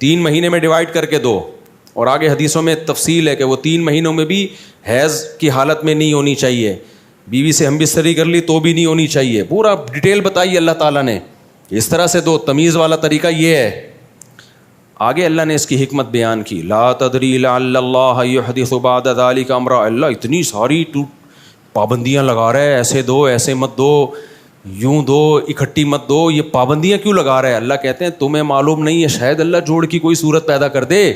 3 مہینے میں ڈیوائڈ کر کے دو. اور آگے حدیثوں میں تفصیل ہے کہ وہ 3 مہینوں میں بھی حیض کی حالت میں نہیں ہونی چاہیے, بیوی سے ہم بستری کر لی تو بھی نہیں ہونی چاہیے. پورا ڈیٹیل بتائی اللہ تعالیٰ نے, اس طرح سے دو. تمیز والا طریقہ یہ ہے. آگے اللہ نے اس کی حکمت بیان کی, لا تدری لعل اللہ یحدث بعد ذلک امرا. اللہ اتنی ساری پابندیاں لگا رہا ہے, ایسے دو, ایسے مت دو, یوں دو, اکٹھی مت دو, یہ پابندیاں کیوں لگا رہا ہے؟ اللہ کہتے ہیں تمہیں معلوم نہیں ہے, شاید اللہ جوڑ کی کوئی صورت پیدا کر دے.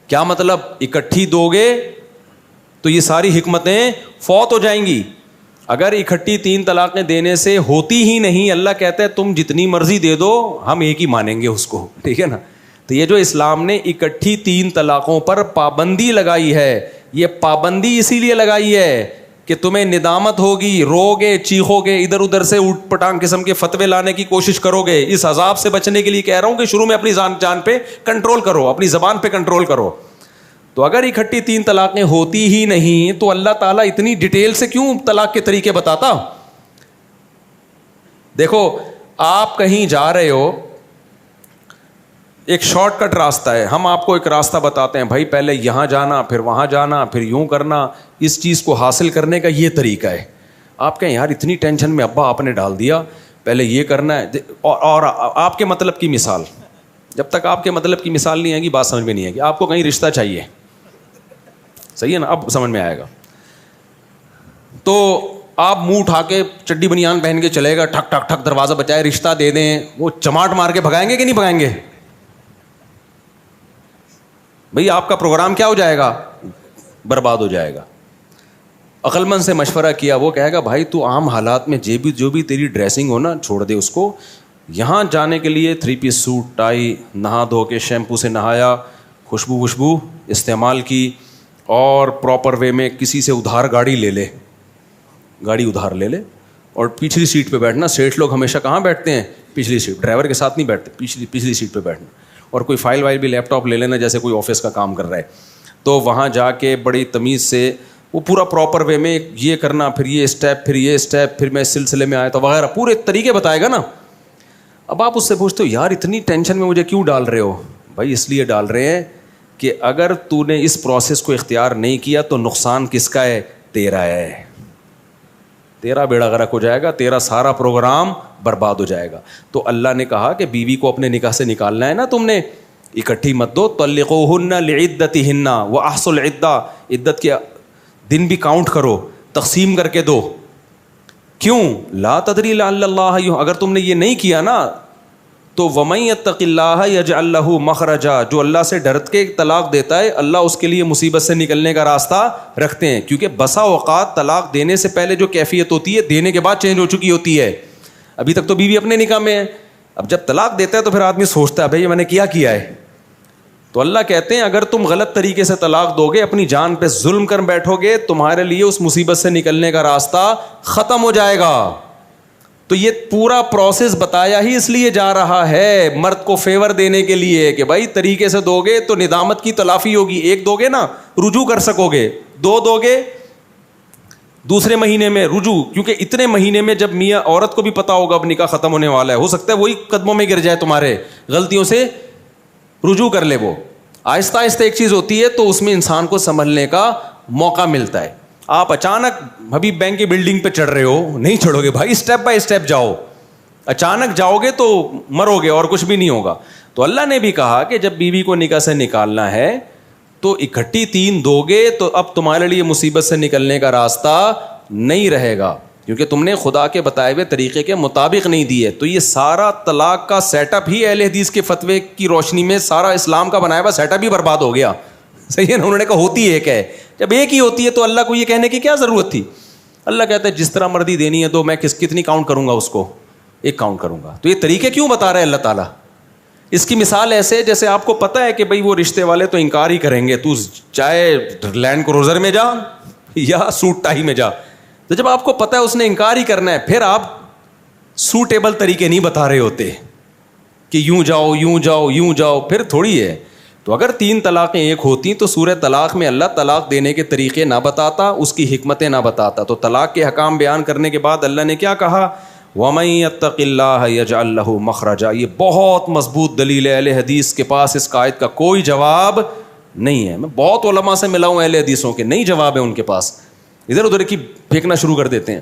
کیا مطلب؟ اکٹھی دو گے تو یہ ساری حکمتیں فوت ہو جائیں گی. اگر اکٹھی 3 طلاقیں دینے سے ہوتی ہی نہیں, اللہ کہتا ہے تم جتنی مرضی دے دو, ہم ایک ہی مانیں گے اس کو, ٹھیک ہے نا. تو یہ جو اسلام نے اکٹھی 3 طلاقوں پر پابندی لگائی ہے, یہ پابندی اسی لیے لگائی ہے کہ تمہیں ندامت ہوگی, رو گے, چیخو گے, ادھر ادھر سے اوٹ پٹانگ قسم کے فتوے لانے کی کوشش کرو گے. اس عذاب سے بچنے کے لیے کہہ رہا ہوں کہ شروع میں اپنی جان پہ کنٹرول کرو, اپنی زبان پہ کنٹرول کرو. تو اگر اکٹھی 3 طلاقیں ہوتی ہی نہیں تو اللہ تعالیٰ اتنی ڈیٹیل سے کیوں طلاق کے طریقے بتاتا؟ دیکھو, آپ کہیں جا رہے ہو, ایک شارٹ کٹ راستہ ہے, ہم آپ کو ایک راستہ بتاتے ہیں, بھائی پہلے یہاں جانا, پھر وہاں جانا, پھر یوں کرنا, اس چیز کو حاصل کرنے کا یہ طریقہ ہے. آپ کہیں یار اتنی ٹینشن میں ابا آپ نے ڈال دیا, پہلے یہ کرنا ہے. اور آپ کے مطلب کی مثال, جب تک آپ کے مطلب کی مثال نہیں آئے گی بات سمجھ میں نہیں آئے گی. آپ کو کہیں رشتہ چاہیے, صحیح ہے نا, اب سمجھ میں آئے گا. تو آپ منہ اٹھا کے چڈی بنیان پہن کے چلے گا, ٹھک ٹھک ٹھک دروازہ بچائے, رشتہ دے دیں, وہ چماٹ مار کے بھگائیں گے کہ نہیں بھگائیں گے؟ بھئی آپ کا پروگرام کیا ہو جائے گا؟ برباد ہو جائے گا. عقل مند سے مشورہ کیا, وہ کہے گا بھائی تو عام حالات میں جو بھی تیری ڈریسنگ ہو نا, چھوڑ دے اس کو. یہاں جانے کے لیے 3 پیس سوٹ, ٹائی, نہا دھو کے شیمپو سے نہایا, خوشبو استعمال کی, اور پراپر وے میں کسی سے ادھار گاڑی ادھار لے لے, اور پچھلی سیٹ پہ بیٹھنا. سیٹھ لوگ ہمیشہ کہاں بیٹھتے ہیں؟ پچھلی سیٹ, ڈرائیور کے ساتھ نہیں بیٹھتے, پچھلی سیٹ پہ بیٹھنا. اور کوئی فائل بھی لیپ ٹاپ لے لینا, جیسے کوئی آفس کا کام کر رہا ہے. تو وہاں جا کے بڑی تمیز سے وہ پورا پراپر وے میں یہ کرنا, پھر یہ اسٹیپ, پھر یہ اسٹیپ, پھر میں اس سلسلے میں آیا تھا وغیرہ, پورے طریقے بتائے گا نا. اب آپ اس سے پوچھتے ہو یار اتنی ٹینشن میں مجھے کیوں ڈال رہے ہو؟ بھائی اس لیے ڈال رہے ہیں کہ اگر تو نے اس پروسیس کو اختیار نہیں کیا تو نقصان کس کا ہے؟ تیرا ہے. تیرا بیڑا غرق ہو جائے گا, تیرا سارا پروگرام برباد ہو جائے گا. تو اللہ نے کہا کہ بیوی کو اپنے نکاح سے نکالنا ہے نا, تم نے اکٹھی مت دو. طلقوہن لعدتہن واحصوا العدہ, عدت کے دن بھی کاؤنٹ کرو, تقسیم کر کے دو. کیوں؟ لا تدری لعل اللہ, اگر تم نے یہ نہیں کیا نا تو وَمَن يَتَّقِ اللَّهَ يَجْعَلْ لَهُ مَخْرَجًا, جو اللہ سے ڈرت کے طلاق دیتا ہے اللہ اس کے لیے مصیبت سے نکلنے کا راستہ رکھتے ہیں. کیونکہ بسا اوقات طلاق دینے سے پہلے جو کیفیت ہوتی ہے دینے کے بعد چینج ہو چکی ہوتی ہے. ابھی تک تو بیوی اپنے نکاح میں ہے, اب جب طلاق دیتا ہے تو پھر آدمی سوچتا ہے بھائی میں نے کیا ہے. تو اللہ کہتے ہیں اگر تم غلط طریقے سے طلاق دو گے, اپنی جان پہ ظلم کر بیٹھو گے, تمہارے لیے اس مصیبت سے نکلنے کا راستہ ختم ہو جائے گا. تو یہ پورا پروسیس بتایا ہی اس لیے جا رہا ہے مرد کو فیور دینے کے لیے کہ بھائی طریقے سے دو گے تو ندامت کی تلافی ہوگی. 1 دو گے نا رجوع کر سکو گے, 2 دو گے دوسرے مہینے میں رجوع, کیونکہ اتنے مہینے میں جب میاں عورت کو بھی پتا ہوگا اب نکاح ختم ہونے والا ہے, ہو سکتا ہے وہی قدموں میں گر جائے تمہارے, غلطیوں سے رجوع کر لے. وہ آہستہ آہستہ ایک چیز ہوتی ہے تو اس میں انسان کو سنبھلنے کا موقع ملتا ہے. آپ اچانک حبیب بینک کی بلڈنگ پہ چڑھ رہے ہو, نہیں چڑھو گے بھائی, اسٹیپ بائی اسٹیپ جاؤ. اچانک جاؤ گے تو مرو گے اور کچھ بھی نہیں ہوگا. تو اللہ نے بھی کہا کہ جب بیوی کو نکاح سے نکالنا ہے تو اکٹھی 3 دو گے تو اب تمہارے لیے مصیبت سے نکلنے کا راستہ نہیں رہے گا, کیونکہ تم نے خدا کے بتائے ہوئے طریقے کے مطابق نہیں دیے. تو یہ سارا طلاق کا سیٹ اپ ہی اہل حدیث کے فتوے کی روشنی میں سارا اسلام کا بنایا ہوا سیٹ اپ ہی برباد ہو گیا. صحیح ہے نا, انہوں نے کہا ہوتی ایک ہے. جب ایک ہی ہوتی ہے تو اللہ کو یہ کہنے کی کیا ضرورت تھی؟ اللہ کہتا ہے جس طرح مرضی دینی ہے تو میں کتنی کاؤنٹ کروں گا, اس کو 1 کاؤنٹ کروں گا. تو یہ طریقے کیوں بتا رہے ہیں اللہ تعالیٰ؟ اس کی مثال ایسے جیسے آپ کو پتا ہے کہ بھائی وہ رشتے والے تو انکار ہی کریں گے, تو چاہے لینڈ کروزر میں جا یا سوٹ ٹائی میں جا, تو جب آپ کو پتا ہے اس نے انکار ہی کرنا ہے, پھر آپ سوٹیبل طریقے نہیں بتا رہے ہوتے کہ یوں جاؤ یوں جاؤ یوں جاؤ, پھر تھوڑی ہے. تو اگر 3 طلاقیں ایک ہوتی تو سورہ طلاق میں اللہ طلاق دینے کے طریقے نہ بتاتا, اس کی حکمتیں نہ بتاتا. تو طلاق کے حکام بیان کرنے کے بعد اللہ نے کیا کہا؟ وَمَن يَتَّقِ اللَّهَ يَجْعَل لَّهُ مَخْرَجًا. یہ بہت مضبوط دلیل ہے. اہل حدیث کے پاس اس قائد کا کوئی جواب نہیں ہے. میں بہت علماء سے ملا ہوں اہل حدیثوں کے, نہیں جواب ہے ان کے پاس, ادھر ادھر کی پھینکنا شروع کر دیتے ہیں.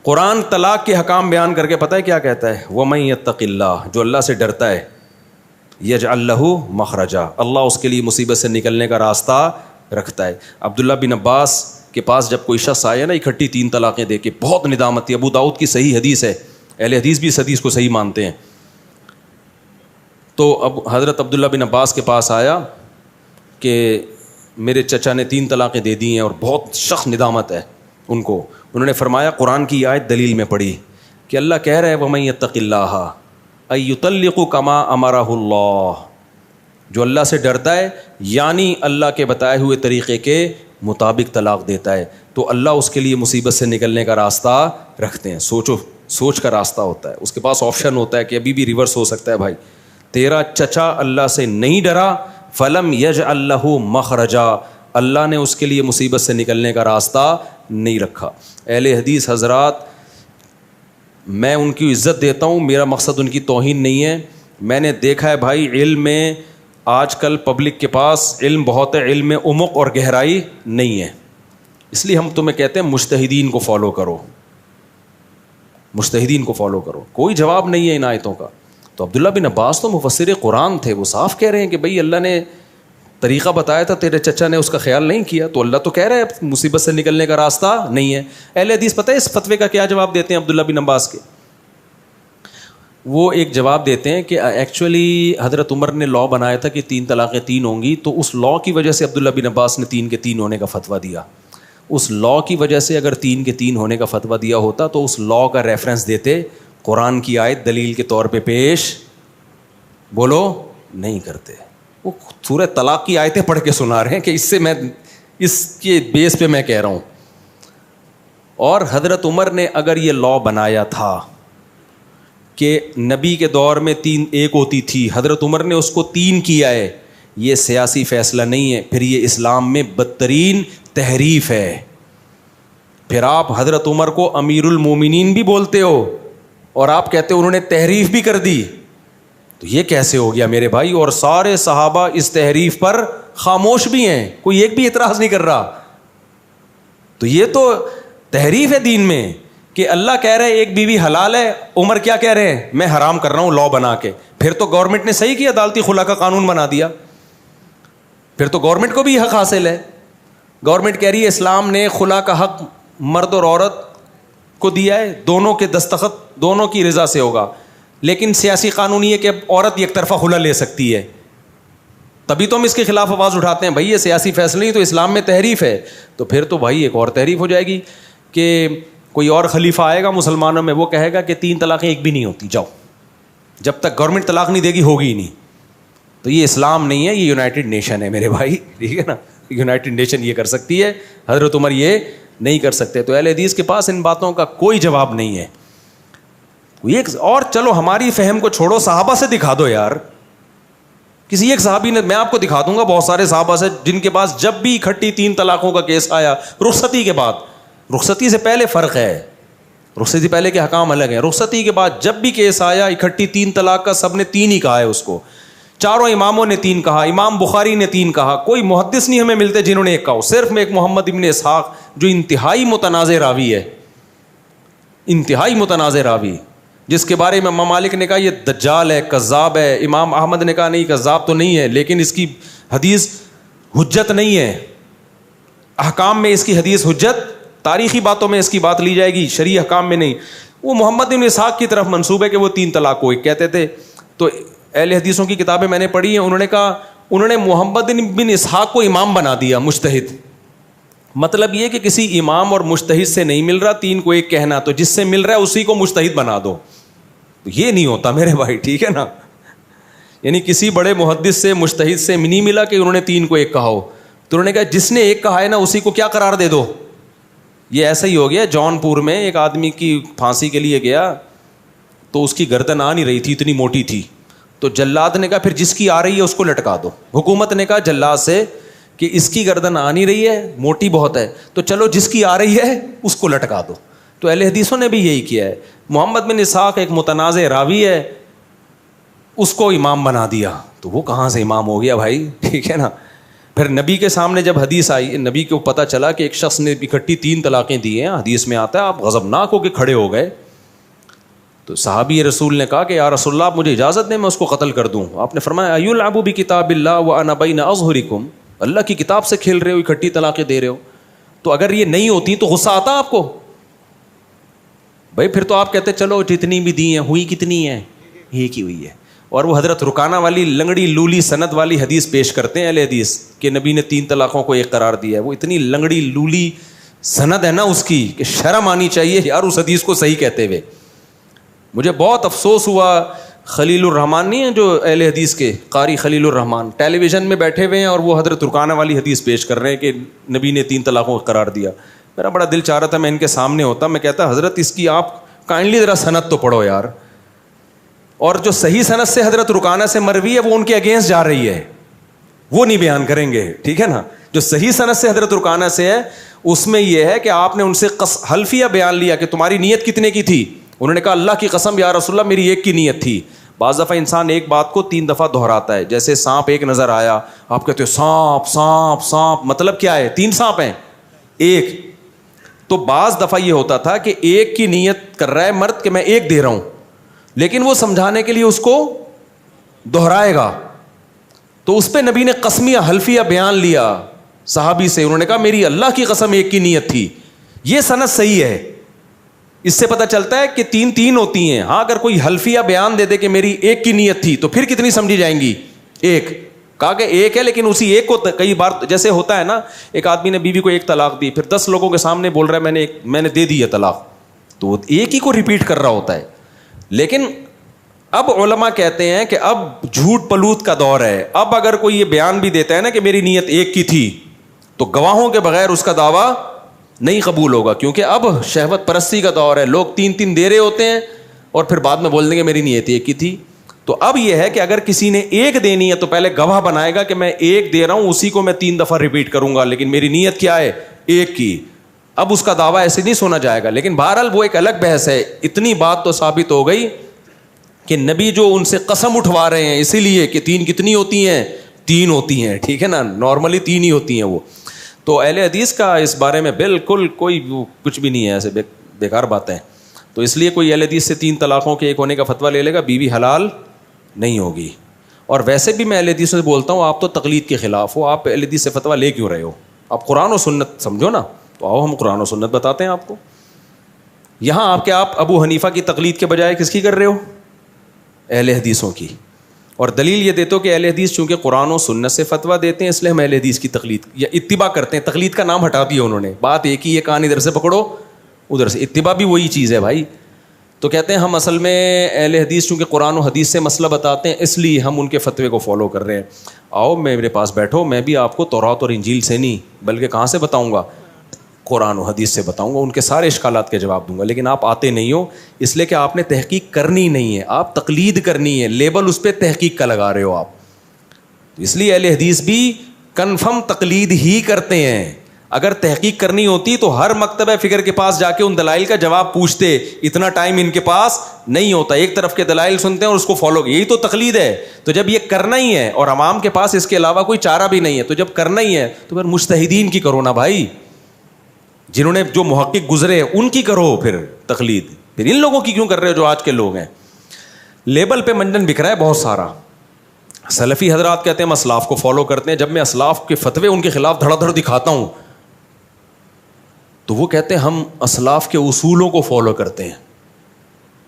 قرآن طلاق کے حکام بیان کر کے پتہ ہے کیا کہتا ہے؟ وَمَن يَتَّقِ اللَّهَ, جو اللہ سے ڈرتا ہے, یجعل لہ مخرجا, اللہ اس کے لیے مصیبت سے نکلنے کا راستہ رکھتا ہے. عبداللہ بن عباس کے پاس جب کوئی شخص آیا نا اکٹھی 3 طلاقیں دے کے, بہت ندامت تھی. ابو داؤد کی صحیح حدیث ہے, اہل حدیث بھی اس حدیث کو صحیح مانتے ہیں. تو اب حضرت عبداللہ بن عباس کے پاس آیا کہ میرے چچا نے 3 طلاقیں دے دی ہیں اور بہت سخت ندامت ہے ان کو. انہوں نے فرمایا قرآن کی آیت دلیل میں پڑھی کہ اللہ کہہ رہا ہے وَمَن يَتَّقِ اللَّهَ أَن يُطَلِّقُ كَمَا أَمَرَهُ اللَّهُ, جو اللہ سے ڈرتا ہے یعنی اللہ کے بتائے ہوئے طریقے کے مطابق طلاق دیتا ہے, تو اللہ اس کے لیے مصیبت سے نکلنے کا راستہ رکھتے ہیں. سوچ کا راستہ ہوتا ہے, اس کے پاس آپشن ہوتا ہے کہ ابھی بھی ریورس ہو سکتا ہے. بھائی تیرا چچا اللہ سے نہیں ڈرا, فلم یجعل لہ مخرجا, اللہ نے اس کے لیے مصیبت سے نکلنے کا راستہ نہیں رکھا. اہل حدیث حضرات, میں ان کی عزت دیتا ہوں, میرا مقصد ان کی توہین نہیں ہے. میں نے دیکھا ہے بھائی علم میں آج کل پبلک کے پاس علم بہت ہے, علم میں عمق اور گہرائی نہیں ہے. اس لیے ہم تمہیں کہتے ہیں مجتہدین کو فالو کرو, مجتہدین کو فالو کرو. کوئی جواب نہیں ہے ان آیتوں کا. تو عبداللہ بن عباس تو مفسر قرآن تھے, وہ صاف کہہ رہے ہیں کہ بھئی اللہ نے طریقہ بتایا تھا, تیرے چچا نے اس کا خیال نہیں کیا, تو اللہ تو کہہ رہا ہے مصیبت سے نکلنے کا راستہ نہیں ہے. اہل حدیث پتہ ہے اس فتوے کا کیا جواب دیتے ہیں عبداللہ بن عباس کے؟ وہ ایک جواب دیتے ہیں کہ ایکچولی حضرت عمر نے لاء بنایا تھا کہ 3 طلاقیں 3 ہوں گی, تو اس لاء کی وجہ سے عبداللہ بن عباس نے 3 کے 3 ہونے کا فتویٰ دیا. اس لاء کی وجہ سے اگر 3 کے 3 ہونے کا فتویٰ دیا ہوتا تو اس لاء کا ریفرنس دیتے, قرآن کی آیت دلیل کے طور پہ پیش بولو نہیں کرتے. وہ سورہ طلاق کی آیتیں پڑھ کے سنا رہے ہیں کہ اس سے میں اس کے بیس پہ میں کہہ رہا ہوں. اور حضرت عمر نے اگر یہ لاء بنایا تھا کہ نبی کے دور میں 3 ایک ہوتی تھی, حضرت عمر نے اس کو 3 کیا ہے, یہ سیاسی فیصلہ نہیں ہے, پھر یہ اسلام میں بدترین تحریف ہے. پھر آپ حضرت عمر کو امیر المومنین بھی بولتے ہو اور آپ کہتے ہو انہوں نے تحریف بھی کر دی, تو یہ کیسے ہو گیا میرے بھائی؟ اور سارے صحابہ اس تحریف پر خاموش بھی ہیں, کوئی ایک بھی اعتراض نہیں کر رہا. تو یہ تو تحریف ہے دین میں کہ اللہ کہہ رہے ایک بیوی حلال ہے, عمر کیا کہہ رہے ہیں میں حرام کر رہا ہوں لاء بنا کے. پھر تو گورنمنٹ نے صحیح کیا, عدالتی خلا کا قانون بنا دیا, پھر تو گورنمنٹ کو بھی حق حاصل ہے. گورنمنٹ کہہ رہی ہے اسلام نے خلا کا حق مرد اور عورت کو دیا ہے, دونوں کے دستخط دونوں کی رضا سے ہوگا, لیکن سیاسی قانون یہ ہے کہ اب عورت یک طرفہ خلا لے سکتی ہے. تبھی تو ہم اس کے خلاف آواز اٹھاتے ہیں, بھائی یہ سیاسی فیصلہ نہیں تو اسلام میں تحریف ہے. تو پھر تو بھائی ایک اور تحریف ہو جائے گی کہ کوئی اور خلیفہ آئے گا مسلمانوں میں, وہ کہے گا کہ 3 طلاقیں ایک بھی نہیں ہوتی, جاؤ, جب تک گورنمنٹ طلاق نہیں دے گی ہوگی ہی نہیں. تو یہ اسلام نہیں ہے, یہ یونائٹڈ نیشن ہے میرے بھائی, ٹھیک ہے نا, یونائٹڈ نیشن یہ کر سکتی ہے, حضرت عمر یہ نہیں کر سکتے. تو اہل حدیث کے پاس ان باتوں کا کوئی جواب نہیں ہے. ایک اور چلو ہماری فہم کو چھوڑو, صحابہ سے دکھا دو یار, کسی ایک صحابی نے, میں آپ کو دکھا دوں گا بہت سارے صحابہ سے جن کے پاس جب بھی اکٹھی 3 طلاقوں کا کیس آیا, رخصتی کے بعد, رخصتی سے پہلے فرق ہے, رخصتی پہلے کے حکام الگ ہیں, رخصتی کے بعد جب بھی کیس آیا اکٹھی 3 طلاق کا, سب نے 3 ہی کہا ہے اس کو. چاروں اماموں نے 3 کہا, امام بخاری نے 3 کہا, کوئی محدث نہیں ہمیں ملتے جنہوں نے 1 کہا. صرف میں ایک محمد ابن اسحاق جو انتہائی متنازع راوی ہے, انتہائی متنازع راوی, جس کے بارے میں امام مالک نے کہا یہ دجال ہے, کذاب ہے, امام احمد نے کہا نہیں کذاب تو نہیں ہے لیکن اس کی حدیث حجت نہیں ہے, احکام میں اس کی حدیث حجت, تاریخی باتوں میں اس کی بات لی جائے گی, شرعی احکام میں نہیں. وہ محمد بن اسحاق کی طرف منسوب ہے کہ وہ 3 طلاق کو 1 کہتے تھے. تو اہل حدیثوں کی کتابیں میں نے پڑھی ہیں, انہوں نے کہا انہوں نے محمد بن اسحاق کو امام بنا دیا, مجتہد. مطلب یہ کہ کسی امام اور مجتہد سے نہیں مل رہا 3 کو 1 کہنا, تو جس سے مل رہا ہے اسی کو مجتہد بنا دو. یہ نہیں ہوتا میرے بھائی, ٹھیک ہے نا, یعنی کسی بڑے محدث سے مجتہد سے نہیں ملا کہ انہوں نے 3 کو 1 کہا ہو, تو انہوں نے کہا جس نے 1 کہا ہے نا اسی کو کیا قرار دے دو. یہ ایسا ہی ہو گیا, جون پور میں ایک آدمی کی پھانسی کے لیے گیا تو اس کی گردن آ نہیں رہی تھی, اتنی موٹی تھی, تو جلاد نے کہا پھر جس کی آ رہی ہے اس کو لٹکا دو. حکومت نے کہا جلاد سے کہ اس کی گردن آ نہیں رہی ہے, موٹی بہت ہے, تو چلو جس کی آ رہی ہے اس کو لٹکا دو. تو اہل حدیثوں نے بھی یہی کیا ہے. محمد بن اسحاق ایک متنازع راوی ہے, اس کو امام بنا دیا, تو وہ کہاں سے امام ہو گیا بھائی, ٹھیک ہے نا. پھر نبی کے سامنے جب حدیث آئی, نبی کو پتہ چلا کہ ایک شخص نے اکٹھی 3 طلاقیں دی ہیں, حدیث میں آتا ہے, آپ غضبناک ہو کے کھڑے ہو گئے. تو صحابی رسول نے کہا کہ یا رسول اللہ آپ مجھے اجازت دیں میں اس کو قتل کر دوں. آپ نے فرمایا ایلعب بکتاب اللہ وانا بین اظہرکم, اللہ کی کتاب سے کھیل رہے ہو, اکٹھی طلاقیں دے رہے ہو. تو اگر یہ نہیں ہوتی تو غصہ آتا آپ کو بھائی, پھر تو آپ کہتے چلو جتنی بھی دی ہیں ہوئی کتنی ہیں, ایک ہی ہوئی ہے. اور وہ حضرت رکانہ والی لنگڑی لولی سند والی حدیث پیش کرتے ہیں اہل حدیث کہ نبی نے 3 طلاقوں کو ایک قرار دیا ہے. وہ اتنی لنگڑی لولی سند ہے نا اس کی کہ شرم آنی چاہیے یار اس حدیث کو صحیح کہتے ہوئے. مجھے بہت افسوس ہوا, خلیل الرحمان نہیں ہیں جو اہل حدیث کے قاری, خلیل الرحمان ٹیلی ویژن میں بیٹھے ہوئے ہیں اور وہ حضرت رکانہ والی حدیث پیش کر رہے ہیں کہ نبی نے 3 طلاقوں کو قرار دیا. میرا بڑا دل چاہ رہا تھا میں ان کے سامنے ہوتا, میں کہتا حضرت اس کی آپ کائنڈلی ذرا سند تو پڑھو یار. اور جو صحیح سند سے حضرت رکانہ سے مروی ہے وہ ان کے اگینسٹ جا رہی ہے, وہ نہیں بیان کریں گے, ٹھیک ہے نا. جو صحیح سند سے حضرت رکانہ سے ہے اس میں یہ ہے کہ آپ نے ان سے حلفیہ بیان لیا کہ تمہاری نیت کتنے کی تھی. انہوں نے کہا اللہ کی قسم یا رسول اللہ میری 1 کی نیت تھی. بعض دفعہ انسان ایک بات کو 3 دفعہ دہراتا ہے, جیسے سانپ ایک نظر آیا, آپ کہتے ہو سانپ سانپ سانپ, مطلب کیا ہے 3 سانپ ہیں 1. تو بعض دفعہ یہ ہوتا تھا کہ 1 کی نیت کر رہا ہے مرد کہ میں 1 دے رہا ہوں, لیکن وہ سمجھانے کے لیے اس کو دہرائے گا. تو اس پہ نبی نے قسمیہ حلفیہ بیان لیا صحابی سے, انہوں نے کہا میری اللہ کی قسم 1 کی نیت تھی. یہ سند صحیح ہے. اس سے پتہ چلتا ہے کہ 3 ہوتی ہیں. ہاں اگر کوئی حلفیہ بیان دے دے کہ میری 1 کی نیت تھی تو پھر کتنی سمجھی جائیں گی 1. کہا کہ 1 ہے لیکن اسی 1 کو کئی بار جیسے ہوتا ہے نا, ایک آدمی نے بیوی کو 1 طلاق دی, پھر 10 لوگوں کے سامنے بول رہا ہے میں نے دے دی ہے طلاق, تو وہ 1 ہی کو ریپیٹ کر رہا ہوتا ہے. لیکن اب علماء کہتے ہیں کہ اب جھوٹ پلوت کا دور ہے. اب اگر کوئی یہ بیان بھی دیتا ہے نا کہ میری نیت 1 کی تھی تو گواہوں کے بغیر اس کا دعویٰ نہیں قبول ہوگا, کیونکہ اب شہوت پرستی کا دور ہے. لوگ 3 دے رہے ہوتے ہیں اور پھر بعد میں بول دیں گے میری نیت 1 کی تھی. تو اب یہ ہے کہ اگر کسی نے 1 دینی ہے تو پہلے گواہ بنائے گا کہ میں 1 دے رہا ہوں, اسی کو میں 3 دفعہ ریپیٹ کروں گا, لیکن میری نیت کیا ہے 1 کی. اب اس کا دعویٰ ایسے نہیں سنا جائے گا. لیکن بہرحال وہ ایک الگ بحث ہے. اتنی بات تو ثابت ہو گئی کہ نبی جو ان سے قسم اٹھوا رہے ہیں اسی لیے کہ 3 کتنی ہوتی ہیں 3 ہوتی ہیں, ٹھیک ہے نا, نارملی 3 ہی ہوتی ہیں وہ. تو اہل حدیث کا اس بارے میں بالکل کوئی کچھ بھی نہیں ہے, ایسے بیکار باتیں. تو اس لیے کوئی اہل حدیث سے 3 طلاقوں کے 1 ہونے کا فتویٰ لے لے گا, بیوی حلال نہیں ہوگی. اور ویسے بھی میں اہل حدیث سے بولتا ہوں آپ تو تقلید کے خلاف ہو, آپ اہل حدیث سے فتویٰ لے کیوں رہے ہو؟ آپ قرآن و سنت سمجھو نا. تو آؤ ہم قرآن و سنت بتاتے ہیں آپ کو. یہاں آپ ابو حنیفہ کی تقلید کے بجائے کس کی کر رہے ہو؟ اہل حدیثوں کی. اور دلیل یہ دیتے ہو کہ اہل حدیث چونکہ قرآن و سنت سے فتویٰ دیتے ہیں اس لیے ہم اہل حدیث کی تقلید یا اتباع کرتے ہیں. تقلید کا نام ہٹا دیا انہوں نے, بات ایک ہی ہے, کان ادھر سے پکڑو ادھر سے. اتباع بھی وہی چیز ہے بھائی. تو کہتے ہیں ہم اصل میں اہل حدیث چونکہ قرآن و حدیث سے مسئلہ بتاتے ہیں اس لیے ہم ان کے فتوے کو فالو کر رہے ہیں. آؤ میرے پاس بیٹھو, میں بھی آپ کو تورات اور انجیل سے نہیں بلکہ کہاں سے بتاؤں گا, قرآن و حدیث سے بتاؤں گا, ان کے سارے اشکالات کے جواب دوں گا. لیکن آپ آتے نہیں ہو اس لیے کہ آپ نے تحقیق کرنی نہیں ہے, آپ تقلید کرنی ہے, لیبل اس پہ تحقیق کا لگا رہے ہو آپ. اس لیے اہل حدیث بھی کنفرم تقلید ہی کرتے ہیں. اگر تحقیق کرنی ہوتی تو ہر مکتبہ فکر کے پاس جا کے ان دلائل کا جواب پوچھتے. اتنا ٹائم ان کے پاس نہیں ہوتا, ایک طرف کے دلائل سنتے ہیں اور اس کو فالو, یہی تو تقلید ہے. تو جب یہ کرنا ہی ہے اور عوام کے پاس اس کے علاوہ کوئی چارہ بھی نہیں ہے, تو جب کرنا ہی ہے تو پھر مجتہدین کی کرو نا بھائی, جنہوں نے جو محقق گزرے ان کی کرو پھر تقلید. پھر ان لوگوں کی کیوں کر رہے ہو جو آج کے لوگ ہیں؟ لیبل پہ منجن بکھ رہا ہے بہت سارا. سلفی حضرات کہتے ہیں ہم اسلاف کو فالو کرتے ہیں. جب میں اسلاف کے فتوے ان کے خلاف دھڑا دھڑ دکھاتا ہوں تو وہ کہتے ہیں ہم اسلاف کے اصولوں کو فالو کرتے ہیں,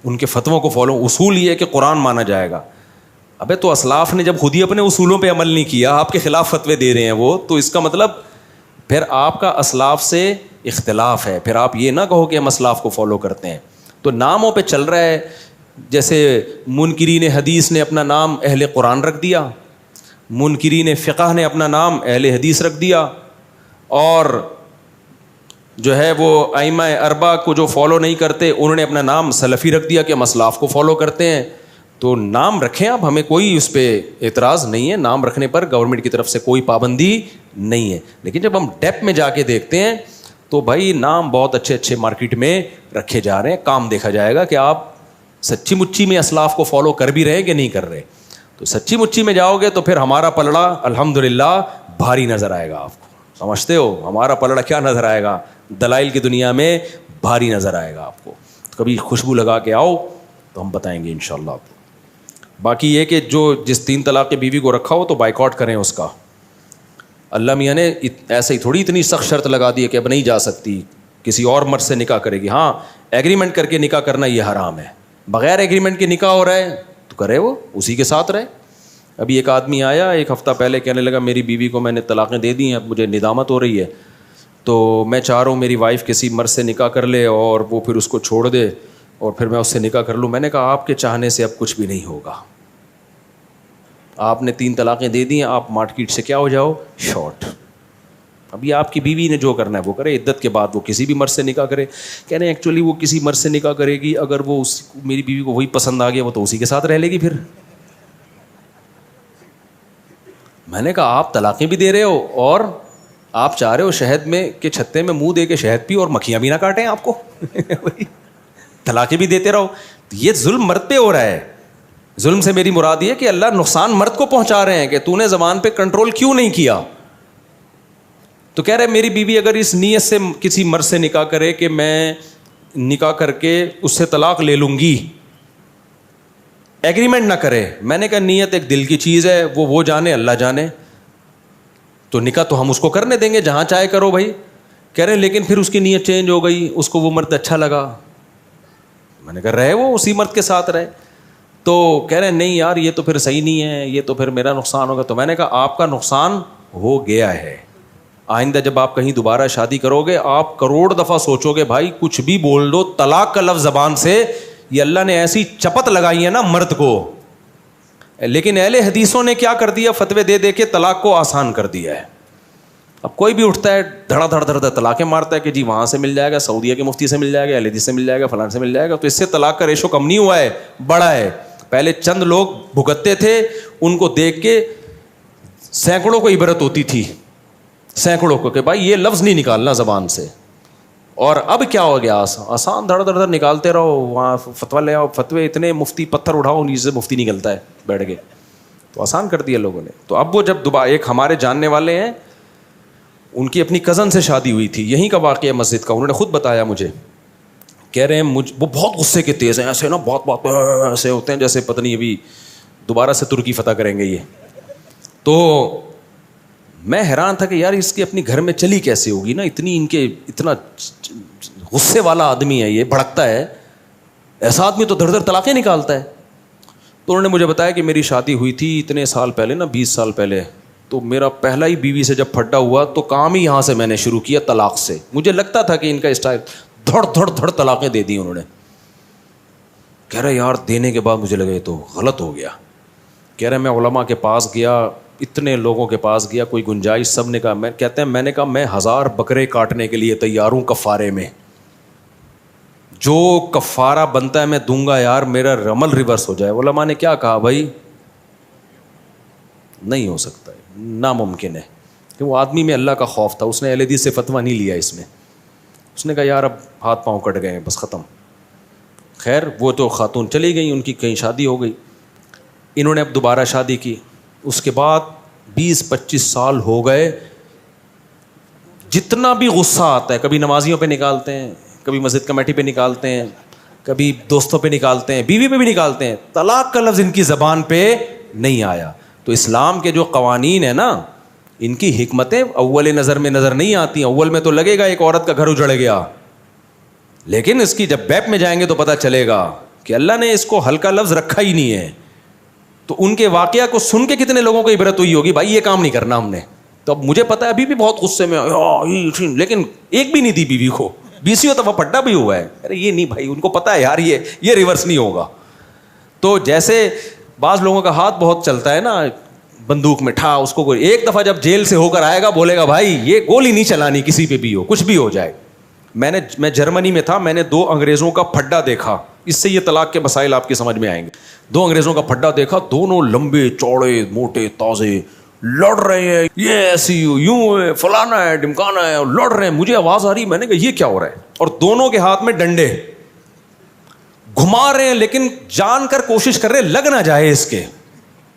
ان کے فتووں کو فالو. اصول یہ ہے کہ قرآن مانا جائے گا. ابے تو اسلاف نے جب خود ہی اپنے اصولوں پہ عمل نہیں کیا, آپ کے خلاف فتوے دے رہے ہیں وہ, تو اس کا مطلب پھر آپ کا اسلاف سے اختلاف ہے. پھر آپ یہ نہ کہو کہ ہم اسلاف کو فالو کرتے ہیں. تو ناموں پہ چل رہا ہے, جیسے منکرین حدیث نے اپنا نام اہل قرآن رکھ دیا, منکرین فقہ نے اپنا نام اہل حدیث رکھ دیا, اور جو ہے وہ ائمہ اربعہ کو جو فالو نہیں کرتے انہوں نے اپنا نام سلفی رکھ دیا کہ ہم اسلاف کو فالو کرتے ہیں. تو نام رکھیں آپ, ہمیں کوئی اس پہ اعتراض نہیں ہے, نام رکھنے پر گورنمنٹ کی طرف سے کوئی پابندی نہیں ہے. لیکن جب ہم ڈیپ میں جا کے دیکھتے ہیں تو بھائی نام بہت اچھے اچھے مارکیٹ میں رکھے جا رہے ہیں, کام دیکھا جائے گا کہ آپ سچی مچی میں اسلاف کو فالو کر بھی رہے ہیں کہ نہیں کر رہے. تو سچی مچی میں جاؤ گے تو پھر ہمارا پلڑا الحمدللہ بھاری نظر آئے گا آپ کو. سمجھتے ہو ہمارا پلڑا کیا نظر آئے گا؟ دلائل کی دنیا میں بھاری نظر آئے گا آپ کو. کبھی خوشبو لگا کے آؤ تو ہم بتائیں گے انشاءاللہ آپ کو. باقی یہ کہ جو جس 3 طلاق کی بیوی کو رکھا ہو تو بائیکاٹ کریں اس کا. اللہ میاں نے ایسے ہی تھوڑی اتنی سخت شرط لگا دی ہے کہ اب نہیں جا سکتی, کسی اور مرد سے نکاح کرے گی. ہاں ایگریمنٹ کر کے نکاح کرنا یہ حرام ہے. بغیر ایگریمنٹ کے نکاح ہو رہا ہے تو کرے, وہ اسی کے ساتھ رہے. ابھی ایک آدمی آیا 1 ہفتہ پہلے, کہنے لگا میری بیوی کو میں نے طلاقیں دے دی ہیں, اب مجھے ندامت ہو رہی ہے, تو میں چاہ رہا ہوں میری وائف کسی مرد سے نکاح کر لے اور وہ پھر اس کو چھوڑ دے اور پھر میں اس سے نکاح کر لوں. میں نے کہا آپ کے چاہنے سے اب کچھ بھی نہیں ہوگا. آپ نے 3 طلاقیں دے دی ہیں, آپ مارکیٹ سے کیا ہو جاؤ, شارٹ. ابھی آپ کی بیوی نے جو کرنا ہے وہ کرے. عدت کے بعد وہ کسی بھی مرد سے نکاح کرے. کہہ رہے ہیں ایکچولی وہ کسی مرد سے نکاح کرے گی, اگر وہ میری بیوی کو وہی پسند آ گیا وہ تو اسی کے ساتھ رہ لے گی پھر. میں نے کہا آپ طلاقیں بھی دے رہے ہو اور آپ چاہ رہے ہو شہد میں کہ چھتے میں منہ دے کے شہد پی اور مکھیاں بھی نہ کاٹیں آپ کو. طلاقیں بھی دیتے رہو. یہ ظلم مرد پہ ہو رہا ہے. ظلم سے میری مراد یہ کہ اللہ نقصان مرد کو پہنچا رہے ہیں کہ تو نے زبان پہ کنٹرول کیوں نہیں کیا. تو کہہ رہے میری بیوی اگر اس نیت سے کسی مرد سے نکاح کرے کہ میں نکاح کر کے اس سے طلاق لے لوں گی, ایگریمنٹ نہ کرے. میں نے کہا نیت ایک دل کی چیز ہے, وہ جانے اللہ جانے. تو نکاح تو ہم اس کو کرنے دیں گے جہاں چاہے کرو بھائی. کہہ رہے لیکن پھر اس کی نیت چینج ہو گئی, اس کو وہ مرد اچھا لگا. میں نے کہا رہے وہ اسی مرد کے ساتھ رہے. تو کہہ رہے نہیں یار یہ تو پھر صحیح نہیں ہے, یہ تو پھر میرا نقصان ہوگا. تو میں نے کہا آپ کا نقصان ہو گیا ہے. آئندہ جب آپ کہیں دوبارہ شادی کرو گے آپ کروڑ دفعہ سوچو گے بھائی کچھ بھی بول دو, طلاق کا لفظ زبان سے, یہ اللہ نے ایسی چپت لگائی ہے نا مرد کو. لیکن اہل حدیثوں نے کیا کر دیا, فتوے دے دے کے طلاق کو آسان کر دیا ہے. اب کوئی بھی اٹھتا ہے دھڑا دھڑ دھڑ طلاقیں مارتا ہے کہ جی وہاں سے مل جائے گا, سعودیہ کے مفتی سے مل جائے گا, اہل حدیث سے مل جائے گا, فلان سے مل جائے گا. تو اس سے طلاق کا ریشو کم نہیں ہوا ہے, بڑا ہے. پہلے چند لوگ بھگتتے تھے, ان کو دیکھ کے سینکڑوں کو عبرت ہوتی تھی, سینکڑوں کو, کہ بھائی یہ لفظ نہیں نکالنا زبان سے. اور اب کیا ہو گیا, آسان دھڑ دھڑ نکالتے رہو, وہاں فتویٰ لے آؤ, فتوے اتنے, مفتی پتھر اٹھاؤ نیچے سے مفتی نکلتا ہے بیٹھ کے. تو آسان کر دیا لوگوں نے. تو اب وہ جب دوبارہ ایک ہمارے جاننے والے ہیں, ان کی اپنی کزن سے شادی ہوئی تھی, یہیں کا واقعہ مسجد کا, انہوں نے خود بتایا مجھے. کہہ رہے ہیں وہ بہت غصے کے تیز ہیں, ایسے نا بہت ایسے ہوتے ہیں جیسے پتہ نہیں ابھی دوبارہ سے ترکی فتح کریں گے یہ. تو میں حیران تھا کہ یار اس کے اپنی گھر میں چلی کیسے ہوگی نا, اتنی ان کے اتنا غصے والا آدمی ہے یہ, بھڑکتا ہے. ایسا آدمی تو دھڑ دھڑ طلاقیں نکالتا ہے. تو انہوں نے مجھے بتایا کہ میری شادی ہوئی تھی اتنے سال پہلے نا, 20 سال پہلے. تو میرا پہلا ہی بیوی سے جب پھڈا ہوا تو کام ہی یہاں سے میں نے شروع کیا, طلاق سے. مجھے لگتا تھا کہ ان کا اسٹائل, دھڑ دھڑ دھڑ طلاقیں دے دی انہوں نے. کہہ رہے یار دینے کے بعد مجھے لگا یہ تو غلط ہو گیا. کہہ رہے میں علماء کے پاس گیا, اتنے لوگوں کے پاس گیا, کوئی گنجائش, سب نے کہا, میں کہتے ہیں میں نے کہا میں 1000 بکرے کاٹنے کے لیے تیار ہوں کفارے میں, جو کفارہ بنتا ہے میں دوں گا یار, میرا عمل ریورس ہو جائے. علماء نے کیا کہا, بھائی نہیں ہو سکتا ہے, ناممکن ہے. کہ وہ آدمی میں اللہ کا خوف تھا, اس نے اہل حدیث سے فتویٰ نہیں لیا اس میں. اس نے کہا یار اب ہاتھ پاؤں کٹ گئے ہیں, بس ختم. خیر وہ تو خاتون چلی گئی, ان کی کہیں شادی ہو گئی. انہوں نے اب دوبارہ شادی کی. اس کے بعد 20-25 سال ہو گئے. جتنا بھی غصہ آتا ہے, کبھی نمازیوں پہ نکالتے ہیں, کبھی مسجد کمیٹی پہ نکالتے ہیں, کبھی دوستوں پہ نکالتے ہیں, بیوی پہ بھی نکالتے ہیں, طلاق کا لفظ ان کی زبان پہ نہیں آیا. تو اسلام کے جو قوانین ہیں نا, ان کی حکمتیں اول نظر میں نظر نہیں آتی. اول میں تو لگے گا ایک عورت کا گھر اجڑ گیا, لیکن اس کی جب بیپ میں جائیں گے تو پتہ چلے گا کہ اللہ نے اس کو ہلکا لفظ رکھا ہی نہیں ہے. تو ان کے واقعہ کو سن کے کتنے لوگوں کو عبرت ہوئی ہوگی, بھائی یہ کام نہیں کرنا ہم نے. تو اب مجھے پتا ہے ابھی بھی بہت غصے میں, لیکن ایک بھی نہیں دی بیوی کو, 20 دفعہ پٹا بھی ہوا ہے. ارے یہ نہیں بھائی, ان کو پتا ہے یار یہ ریورس نہیں ہوگا. تو جیسے بعض لوگوں کا ہاتھ بہت چلتا ہے نا بندوق میں, ٹھا اس کو ایک دفعہ جب جیل سے ہو کر آئے گا بولے گا بھائی یہ گولی نہیں چلانی کسی پہ بھی ہو, کچھ بھی ہو جائے. میں جرمنی میں تھا, میں نے 2 انگریزوں کا پھڈا دیکھا. اس سے یہ طلاق کے مسائل آپ کی سمجھ میں آئیں گے. 2 انگریزوں کا پھڈا دیکھا, دونوں لمبے چوڑے موٹے تازے, لڑ رہے ہیں, یہ ایسی یوں ہے, فلانا ہے, ڈمکانا ہے, اور لڑ رہے ہیں. مجھے آواز آ رہی, میں نے کہا یہ کیا ہو رہا ہے, اور دونوں کے ہاتھ میں ڈنڈے, گھما رہے ہیں, لیکن جان کر کوشش کر رہے لگ نہ جائے اس کے.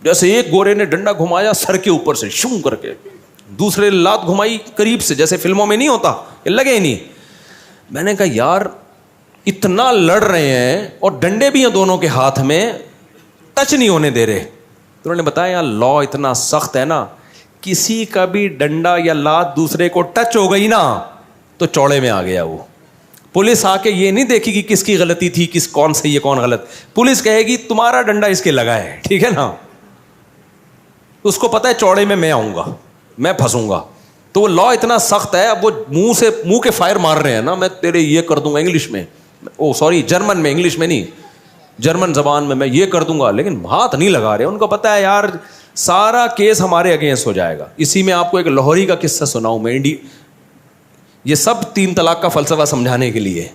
جیسے ایک گورے نے ڈنڈا گھمایا سر کے اوپر سے شوں کر کے, دوسرے لات گھمائی قریب سے, جیسے فلموں میں نہیں ہوتا, یہ لگے ہی نہیں. میں نے کہا یار اتنا لڑ رہے ہیں اور ڈنڈے بھی ہیں دونوں کے ہاتھ میں, ٹچ نہیں ہونے دے رہے. تو انہوں نے بتایا لا اتنا سخت ہے نا, کسی کا بھی ڈنڈا یا لات دوسرے کو ٹچ ہو گئی نا تو چوڑے میں آ گیا وہ. پولیس آ کے یہ نہیں دیکھے گی کس کی غلطی تھی, کس کون صحیح ہے کون غلط. پولیس کہے گی تمہارا ڈنڈا اس کے لگا ہے, ٹھیک ہے نا. اس کو پتا ہے چوڑے میں آؤں گا, میں پھنسوں گا. تو وہ لا اتنا سخت ہے, اب وہ منہ کے فائر مار رہے ہیں نا, میں تیرے یہ کر دوں گا انگلش میں, جرمن میں, انگلش میں نہیں, جرمن زبان میں یہ کر دوں گا, لیکن ہاتھ نہیں لگا رہے. ان کو پتا ہے یار سارا کیس ہمارے اگینسٹ ہو جائے گا. اسی میں آپ کو ایک لاہوری کا قصہ سناؤں میں, یہ سب 3 طلاق کا فلسفہ سمجھانے کے لیے,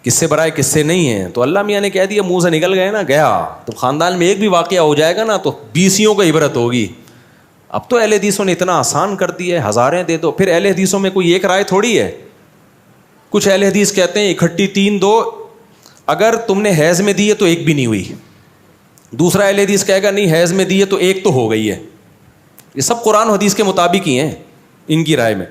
قصے برائے قصے نہیں ہیں. تو اللہ میاں نے کہہ دیا منہ سے نکل گئے نا, گیا. تو خاندان میں ایک بھی واقعہ ہو جائے گا نا تو 20 کو عبرت ہوگی. اب تو اہل حدیثوں نے اتنا آسان کر دی ہے, ہزاریں دے دو. پھر اہل حدیثوں میں کوئی ایک رائے تھوڑی ہے. کچھ اہل حدیث کہتے ہیں اکٹھی 3 دو, اگر تم نے حیض میں دی ہے تو ایک بھی نہیں ہوئی. دوسرا اہل حدیث کہے گا نہیں حیض میں دی ہے تو ایک تو ہو گئی ہے. یہ سب قرآن حدیث کے مطابق ہی ہیں ان کی رائے میں.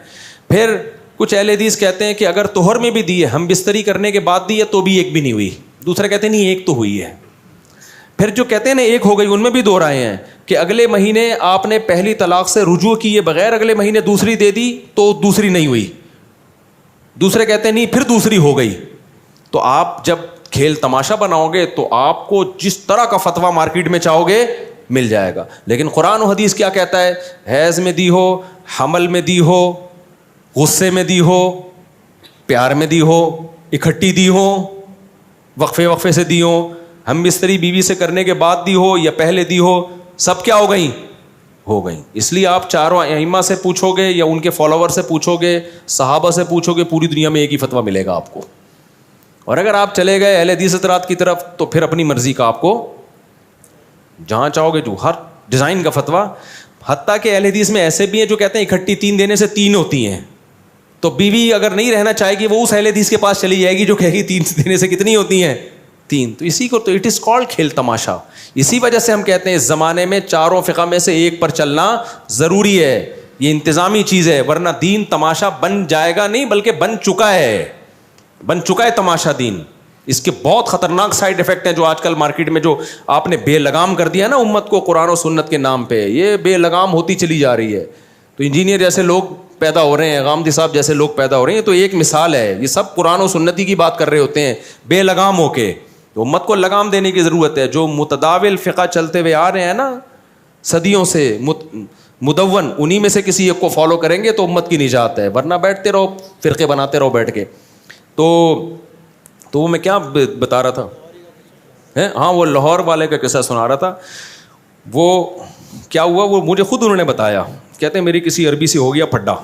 پھر کچھ اہل حدیث کہتے ہیں کہ اگر طہر میں بھی دی ہے, ہم بستری کرنے کے بعد دی ہے تو بھی ایک بھی نہیں ہوئی. دوسرے کہتے ہیں نہیں ایک تو ہوئی ہے. پھر جو کہتے ہیں نا ایک ہو گئی, ان میں بھی 2 رائے ہیں کہ اگلے مہینے آپ نے پہلی طلاق سے رجوع کیے بغیر اگلے مہینے دوسری دے دی تو دوسری نہیں ہوئی. دوسرے کہتے ہیں نہیں پھر دوسری ہو گئی. تو آپ جب کھیل تماشا بناؤ گے تو آپ کو جس طرح کا فتویٰ مارکیٹ میں چاہو گے مل جائے گا. لیکن قرآن و حدیث کیا کہتا ہے, حیض میں دی ہو, حمل میں دی ہو, غصے میں دی ہو, پیار میں دی ہو, اکٹھی دی ہو, وقفے سے دی ہو, ہم بستری بیوی سے کرنے کے بعد دی ہو یا پہلے دی ہو, سب کیا ہو گئیں, ہو گئیں. اس لیے آپ چاروں ائمہ سے پوچھو گے یا ان کے فالوور سے پوچھو گے, صحابہ سے پوچھو گے, پوری دنیا میں ایک ہی فتویٰ ملے گا آپ کو. اور اگر آپ چلے گئے اہل حدیث حضرات کی طرف تو پھر اپنی مرضی کا آپ کو جہاں چاہو گے جو ہر ڈیزائن کا فتویٰ. حتیٰ کہ اہل حدیث میں ایسے بھی ہیں جو کہتے ہیں اکٹھی 3 دینے سے 3 ہوتی ہیں, تو بیوی اگر نہیں رہنا چاہے گی وہ اس اہل حدیث کے پاس چلی جائے گی جو کہے گی 3 دینے سے کتنی ہوتی ہیں, 3. تو اسی کو تو اٹ از کالڈ کھیل تماشا. اسی وجہ سے ہم کہتے ہیں اس زمانے میں چاروں فقہ میں سے ایک پر چلنا ضروری ہے. یہ انتظامی چیز ہے, ورنہ دین تماشا بن جائے گا نہیں بلکہ بن چکا ہے تماشا دین. اس کے بہت خطرناک سائیڈ افیکٹ ہیں جو آج کل مارکیٹ میں جو آپ نے بے لگام کر دیا نا امت کو قرآن و سنت کے نام پہ, یہ بے لگام ہوتی چلی جا رہی ہے. تو انجینئر جیسے لوگ پیدا ہو رہے ہیں, غامدی صاحب جیسے لوگ پیدا ہو رہے ہیں, تو ایک مثال ہے. یہ سب قرآن و سنتی کی بات کر رہے ہوتے ہیں بے لگام ہو کے. تو امت کو لگام دینے کی ضرورت ہے. جو متداول فقہ چلتے ہوئے آ رہے ہیں نا صدیوں سے مدون, انہی میں سے کسی ایک کو فالو کریں گے تو امت کی نجات ہے, ورنہ بیٹھتے رہو فرقے بناتے رہو بیٹھ کے. تو وہ میں کیا بتا رہا تھا, ہاں وہ لاہور والے کا قصہ سنا رہا تھا. وہ کیا ہوا, وہ مجھے خود انہوں نے بتایا. کہتے ہیں میری کسی عربی سے ہو گیا پھڈا,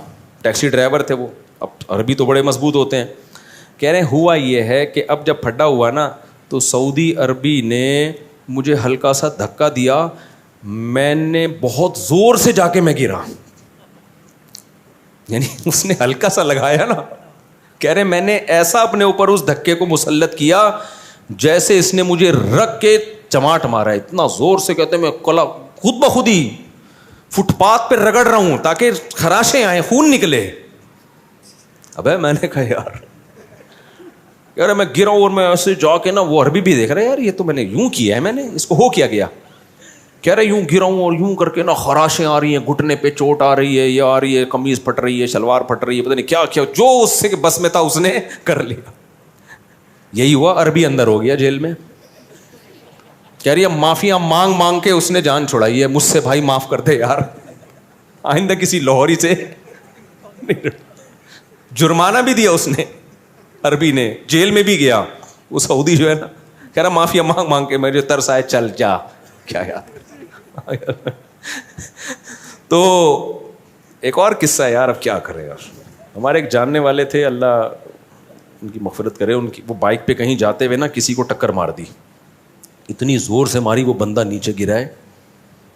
ٹیکسی ڈرائیور تھے وہ, اب عربی تو بڑے مضبوط ہوتے ہیں. کہہ رہے ہیں ہوا یہ ہے کہ اب جب پھڈا ہوا نا تو سعودی عربی نے مجھے ہلکا سا دھکا دیا, میں نے بہت زور سے جا کے میں گرا, یعنی اس نے ہلکا سا لگایا نا. کہہ رہے میں نے ایسا اپنے اوپر اس دھکے کو مسلط کیا جیسے اس نے مجھے رکھ کے چماٹ مارا, اتنا زور سے. کہتے ہیں میں خود بخود ہی فٹ پاتھ پہ رگڑ رہا ہوں تاکہ خراشیں آئیں, خون نکلے. ابے میں نے کہا یار میں گرا ہوں, اور میں ایسے جا کے نا وہ عربی بھی دیکھ رہا ہے, یار یہ تو میں نے یوں کیا ہے, میں نے اس کو ہو کیا گیا. کہہ رہے یوں گرا ہوں اور یوں کر کے نا خراشیں آ رہی ہیں, گھٹنے پہ چوٹ آ رہی ہے, یہ آ رہی ہے, قمیض پھٹ رہی ہے, شلوار پھٹ رہی ہے, پتہ نہیں کیا کیا جو اس سے بس میں تھا اس نے کر لیا. یہی ہوا, عربی اندر ہو گیا جیل میں. کہہ رہی ہے معافیاں مانگ مانگ کے اس نے جان چھڑائی ہے, مجھ سے بھائی معاف کر دے یار, آئندہ کسی لاہوری سے. جرمانہ بھی دیا اس نے عربی نے, جیل میں بھی گیا. وہ سعودی جو ہے نا کہہ رہا معافیا مانگ مانگ کے مجھے ترس آئے, چل جا. کیا یار. تو ایک اور قصہ ہے یار, اب کیا کرے یار. ہمارے ایک جاننے والے تھے, اللہ ان کی مغفرت کرے, ان کی وہ بائک پہ کہیں جاتے ہوئے نا کسی کو ٹکر مار دی, اتنی زور سے ماری وہ بندہ نیچے گرا ہے,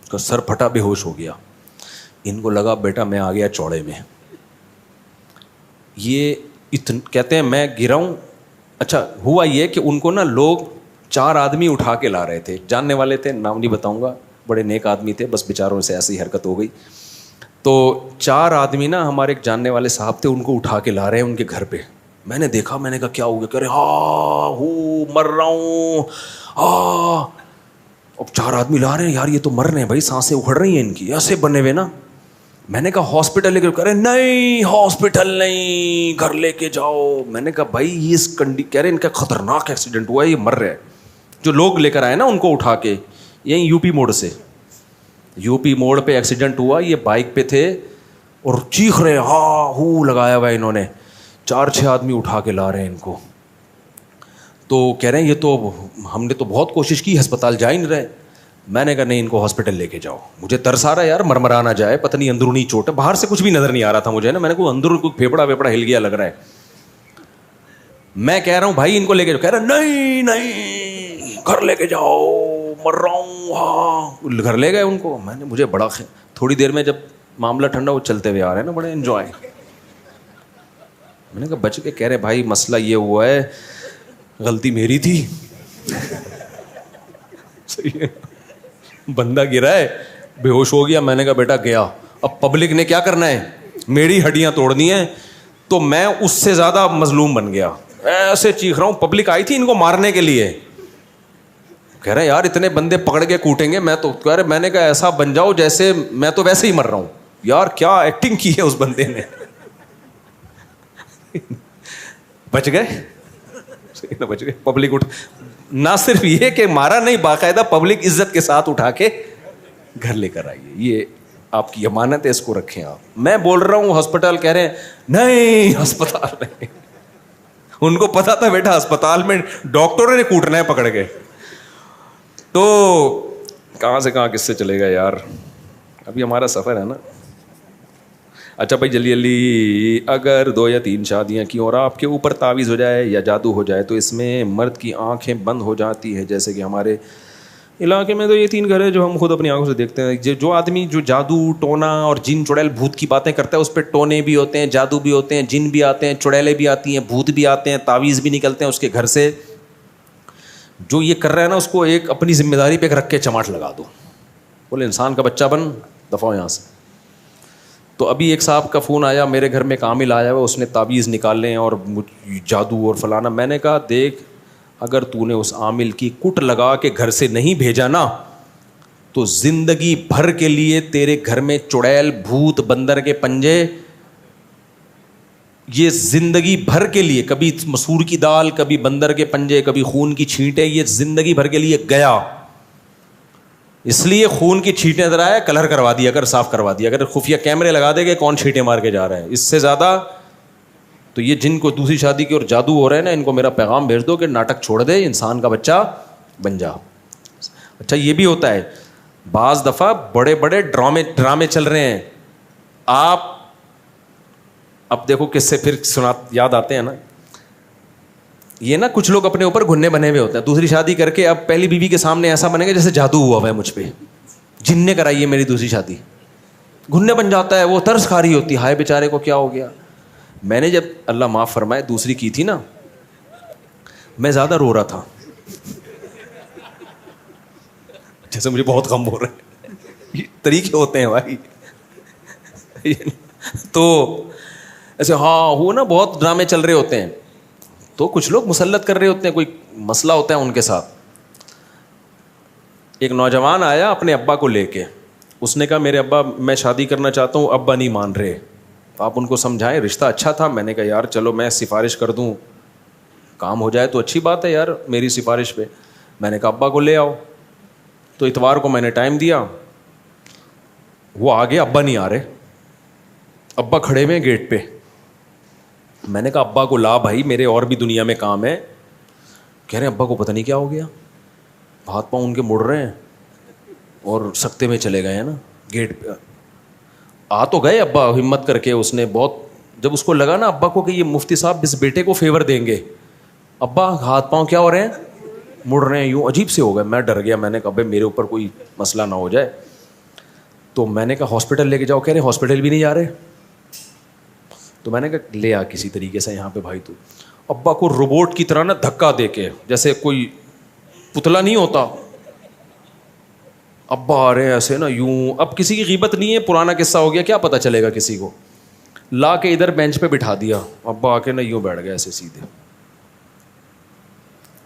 اس کا سر پھٹا, بے ہوش ہو گیا. ان کو لگا بیٹا میں آ گیا چوڑے میں. یہ کہتے ہیں میں گرا ہوں. اچھا ہوا یہ کہ ان کو نا لوگ 4 آدمی اٹھا کے لا رہے تھے, جاننے والے تھے, نام نہیں بتاؤں گا, بڑے نیک آدمی تھے, بس بیچاروں سے ایسی حرکت ہو گئی. تو 4 آدمی نا ہمارے ایک جاننے والے صاحب تھے, ان کو اٹھا کے لا رہے ہیں ان کے گھر پہ. میں نے دیکھا, میں نے کہا کیا ہو گیا؟ کہہ رہے ہاں مر رہا ہوں. اب 4 آدمی لا رہے ہیں یار, یہ تو مر رہے ہیں بھائی, سانسیں اکھڑ رہی ہیں ان کی, ایسے بنے ہوئے نا. میں نے کہا ہاسپٹل لے کے, کہہ رہے نہیں ہاسپٹل نہیں, گھر لے کے جاؤ. میں نے کہا بھائی اس کہہ رہے ان کا خطرناک ایکسیڈنٹ ہوا ہے, یہ مر رہے ہیں. جو لوگ لے کر آئے نا ان کو اٹھا کے, یہیں یو پی موڑ سے, یو پی موڑ پہ ایکسیڈنٹ ہوا, یہ بائک پہ تھے اور چیخ رہے, ہاں ہو لگایا ہوا ہے انہوں نے. 4-6 آدمی اٹھا کے لا رہے ہیں ان کو. تو کہہ رہے ہیں یہ تو ہم نے تو بہت کوشش کی, ہسپتال جا ہی نہیں رہے. میں نے کہا نہیں ان کو ہاسپٹل لے کے جاؤ. مجھے ترس آ رہا ہے یار, مرمرا نہ جائے, پتہ نہیں اندرونی چوٹ ہے, باہر سے کچھ بھی نظر نہیں آ رہا تھا مجھے نا. میں نے کہا اندر کوئی پھیپڑا ویپڑا ہل گیا لگ رہا ہے. میں کہہ رہا ہوں بھائی ان کو لے کے جاؤ. کہہ رہا نہیں گھر لے کے جاؤ, مر رہا ہوں. ہاں گھر لے گئے ان کو. میں نے مجھے بڑا تھوڑی دیر میں جب معاملہ ٹھنڈا, وہ چلتے ہوئے آ رہے ہیں نا, بڑے انجوائے. میں نے کہا بچ کے. کہہ رہے بھائی مسئلہ یہ ہوا ہے, غلطی میری تھی. صحیح ہے, بندہ گرا ہے, بے ہوش ہو گیا. میں نے کہا بیٹا گیا, اب پبلک نے کیا کرنا ہے, میری ہڈیاں توڑنی ہیں. تو میں اس سے زیادہ مظلوم بن گیا, ایسے چیخ رہا ہوں. پبلک آئی تھی ان کو مارنے کے لیے. کہہ رہے یار اتنے بندے پکڑ کے کوٹیں گے, میں تو کہہ رہے میں نے کہا ایسا بن جاؤ جیسے میں تو ویسے ہی مر رہا ہوں. یار کیا ایکٹنگ کی ہے اس بندے نے. بچ گئے, بچ گئے. پبلک اٹھ, نہ صرف یہ کہ مارا نہیں, باقاعدہ پبلک عزت کے ساتھ اٹھا کے گھر لے کر آئیے. یہ آپ کی امانت ہے, اس کو رکھیں آپ. میں بول رہا ہوں ہسپتال, کہہ رہے ہیں نہیں ہسپتال نہیں. ان کو پتا تھا بیٹا ہسپتال میں ڈاکٹروں نے کوٹنا ہے پکڑ کے. تو کہاں سے کہاں کس سے چلے گا یار, ابھی ہمارا سفر ہے نا. اچھا بھائی جلدی جلدی, اگر 2 یا 3 شادیاں کی اور آپ کے اوپر تعویذ ہو جائے یا جادو ہو جائے تو اس میں مرد کی آنکھیں بند ہو جاتی ہیں. جیسے کہ ہمارے علاقے میں تو یہ 3 گھر ہے جو ہم خود اپنی آنکھوں سے دیکھتے ہیں. جو آدمی جو جادو ٹونا اور جن چڑیل بھوت کی باتیں کرتا ہے, اس پہ ٹونے بھی ہوتے ہیں, جادو بھی ہوتے ہیں, جن بھی آتے ہیں, چڑیلیں بھی آتی ہیں, بھوت بھی آتے ہیں, تعویذ بھی نکلتے ہیں اس کے گھر سے. جو یہ کر رہا ہے نا اس کو ایک اپنی ذمہ داری پہ رکھ کے چماٹ لگا دو, بولے انسان کا بچہ بن, دفعہ ہو یہاں سے. تو ابھی ایک صاحب کا فون آیا, میرے گھر میں کامل آیا ہوا, اس نے تعویذ نکالے اور جادو اور فلانا. میں نے کہا دیکھ, اگر تو نے اس عامل کی کٹ لگا کے گھر سے نہیں بھیجا نا, تو زندگی بھر کے لیے تیرے گھر میں چڑیل, بھوت, بندر کے پنجے, یہ زندگی بھر کے لیے, کبھی مسور کی دال, کبھی بندر کے پنجے, کبھی خون کی چھینٹیں, یہ زندگی بھر کے لیے گیا. اس لیے خون کی چھینٹیں ادھر آئے, کلر کروا دیا کر, صاف کروا دیا کر, خفیہ کیمرے لگا دے کہ کون چھینٹیں مار کے جا رہا ہے. اس سے زیادہ تو یہ جن کو دوسری شادی کی اور جادو ہو رہے ہیں نا, ان کو میرا پیغام بھیج دو کہ ناٹک چھوڑ دے, انسان کا بچہ بن جا. اچھا یہ بھی ہوتا ہے بعض دفعہ بڑے بڑے ڈرامے چل رہے ہیں. آپ اب دیکھو کس سے پھر یاد آتے ہیں نا, یہ نا کچھ لوگ اپنے اوپر گھننے بنے ہوئے ہوتے ہیں. دوسری شادی کر کے اب پہلی بیوی کے سامنے ایسا بنے گا جیسے جادو ہوا ہوا ہے مجھ پہ, جن نے کرائی ہے میری دوسری شادی. گھننے بن جاتا ہے, وہ ترس کھا رہی ہوتی ہے, ہائے بیچارے کو کیا ہو گیا. میں نے جب اللہ معاف فرمائے دوسری کی تھی نا, میں زیادہ رو رہا تھا, جیسے مجھے بہت غم ہو رہا ہے. یہ طریقے ہوتے ہیں بھائی. تو ایسے ہاں وہ نا بہت ڈرامے چل رہے ہوتے ہیں, تو کچھ لوگ مسلط کر رہے ہوتے ہیں, کوئی مسئلہ ہوتا ہے ان کے ساتھ. ایک نوجوان آیا اپنے ابا کو لے کے, اس نے کہا میرے ابا میں شادی کرنا چاہتا ہوں, ابا نہیں مان رہے, آپ ان کو سمجھائیں. رشتہ اچھا تھا. میں نے کہا یار چلو میں سفارش کر دوں, کام ہو جائے تو اچھی بات ہے یار میری سفارش پہ. میں نے کہا ابا کو لے آؤ. تو اتوار کو میں نے ٹائم دیا, وہ آگے, ابا نہیں آ رہے, ابا کھڑے ہوئے گیٹ پہ. میں نے کہا ابا کو لا بھائی, میرے اور بھی دنیا میں کام ہے. کہہ رہے ہیں ابا کو پتہ نہیں کیا ہو گیا, ہاتھ پاؤں ان کے مڑ رہے ہیں اور سکتے میں چلے گئے ہیں نا گیٹ پہ. آ تو گئے ابا ہمت کر کے, اس نے بہت, جب اس کو لگا نا ابا کو کہ یہ مفتی صاحب اس بیٹے کو فیور دیں گے, ابا ہاتھ پاؤں کیا ہو رہے ہیں, مڑ رہے ہیں یوں, عجیب سے ہو گئے. میں ڈر گیا, میں نے کہا بھائی میرے اوپر کوئی مسئلہ نہ ہو جائے. تو میں نے کہا ہاسپٹل لے کے جاؤ. کہہ رہے ہاسپٹل بھی نہیں جا رہے. تو میں نے کہا لے آ کسی طریقے سے یہاں پہ بھائی. تو ابا کو روبوٹ کی طرح نا دھکا دے کے, جیسے کوئی پتلا نہیں ہوتا, ابا آ رہے ہیں ایسے نا یوں. اب کسی کی غیبت نہیں ہے, پرانا قصہ ہو گیا, کیا پتہ چلے گا کسی کو. لا کے ادھر بینچ پہ بٹھا دیا, ابا آ کے نا یوں بیٹھ گیا ایسے سیدھے.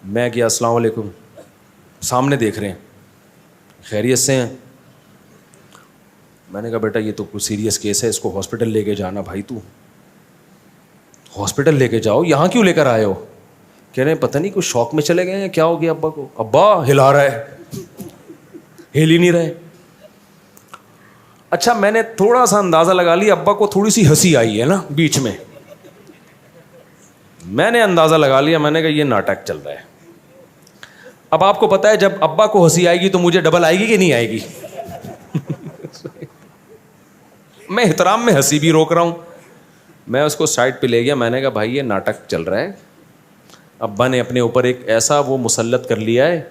میں کیا السلام علیکم, سامنے دیکھ رہے ہیں, خیریت سے ہیں. میں نے کہا بیٹا یہ تو کچھ سیریس کیس ہے, اس کو ہاسپٹل لے کے جانا. بھائی تو ہاسپٹل لے کے جاؤ, یہاں کیوں لے کر آئے ہو؟ کہہ رہے ہیں پتہ نہیں کچھ شوق میں چلے گئے ہیں, کیا ہو گیا ابا کو؟ ابا ہلا رہا ہے, ہل ہی نہیں رہے. اچھا میں نے تھوڑا سا اندازہ لگا لیا, ابا کو تھوڑی سی ہنسی آئی ہے نا بیچ میں. میں نے اندازہ لگا لیا, میں نے کہا یہ ناٹک چل رہا ہے. اب آپ کو پتا ہے جب ابا کو ہنسی آئے گی تو مجھے ڈبل آئے گی کہ نہیں آئے گی؟ میں احترام میں ہنسی بھی روک رہا ہوں. میں اس کو سائڈ پہ لے گیا, میں نے کہا بھائی یہ ناٹک چل رہا ہے. ابا نے اپنے اوپر ایک ایسا وہ مسلط کر لیا ہے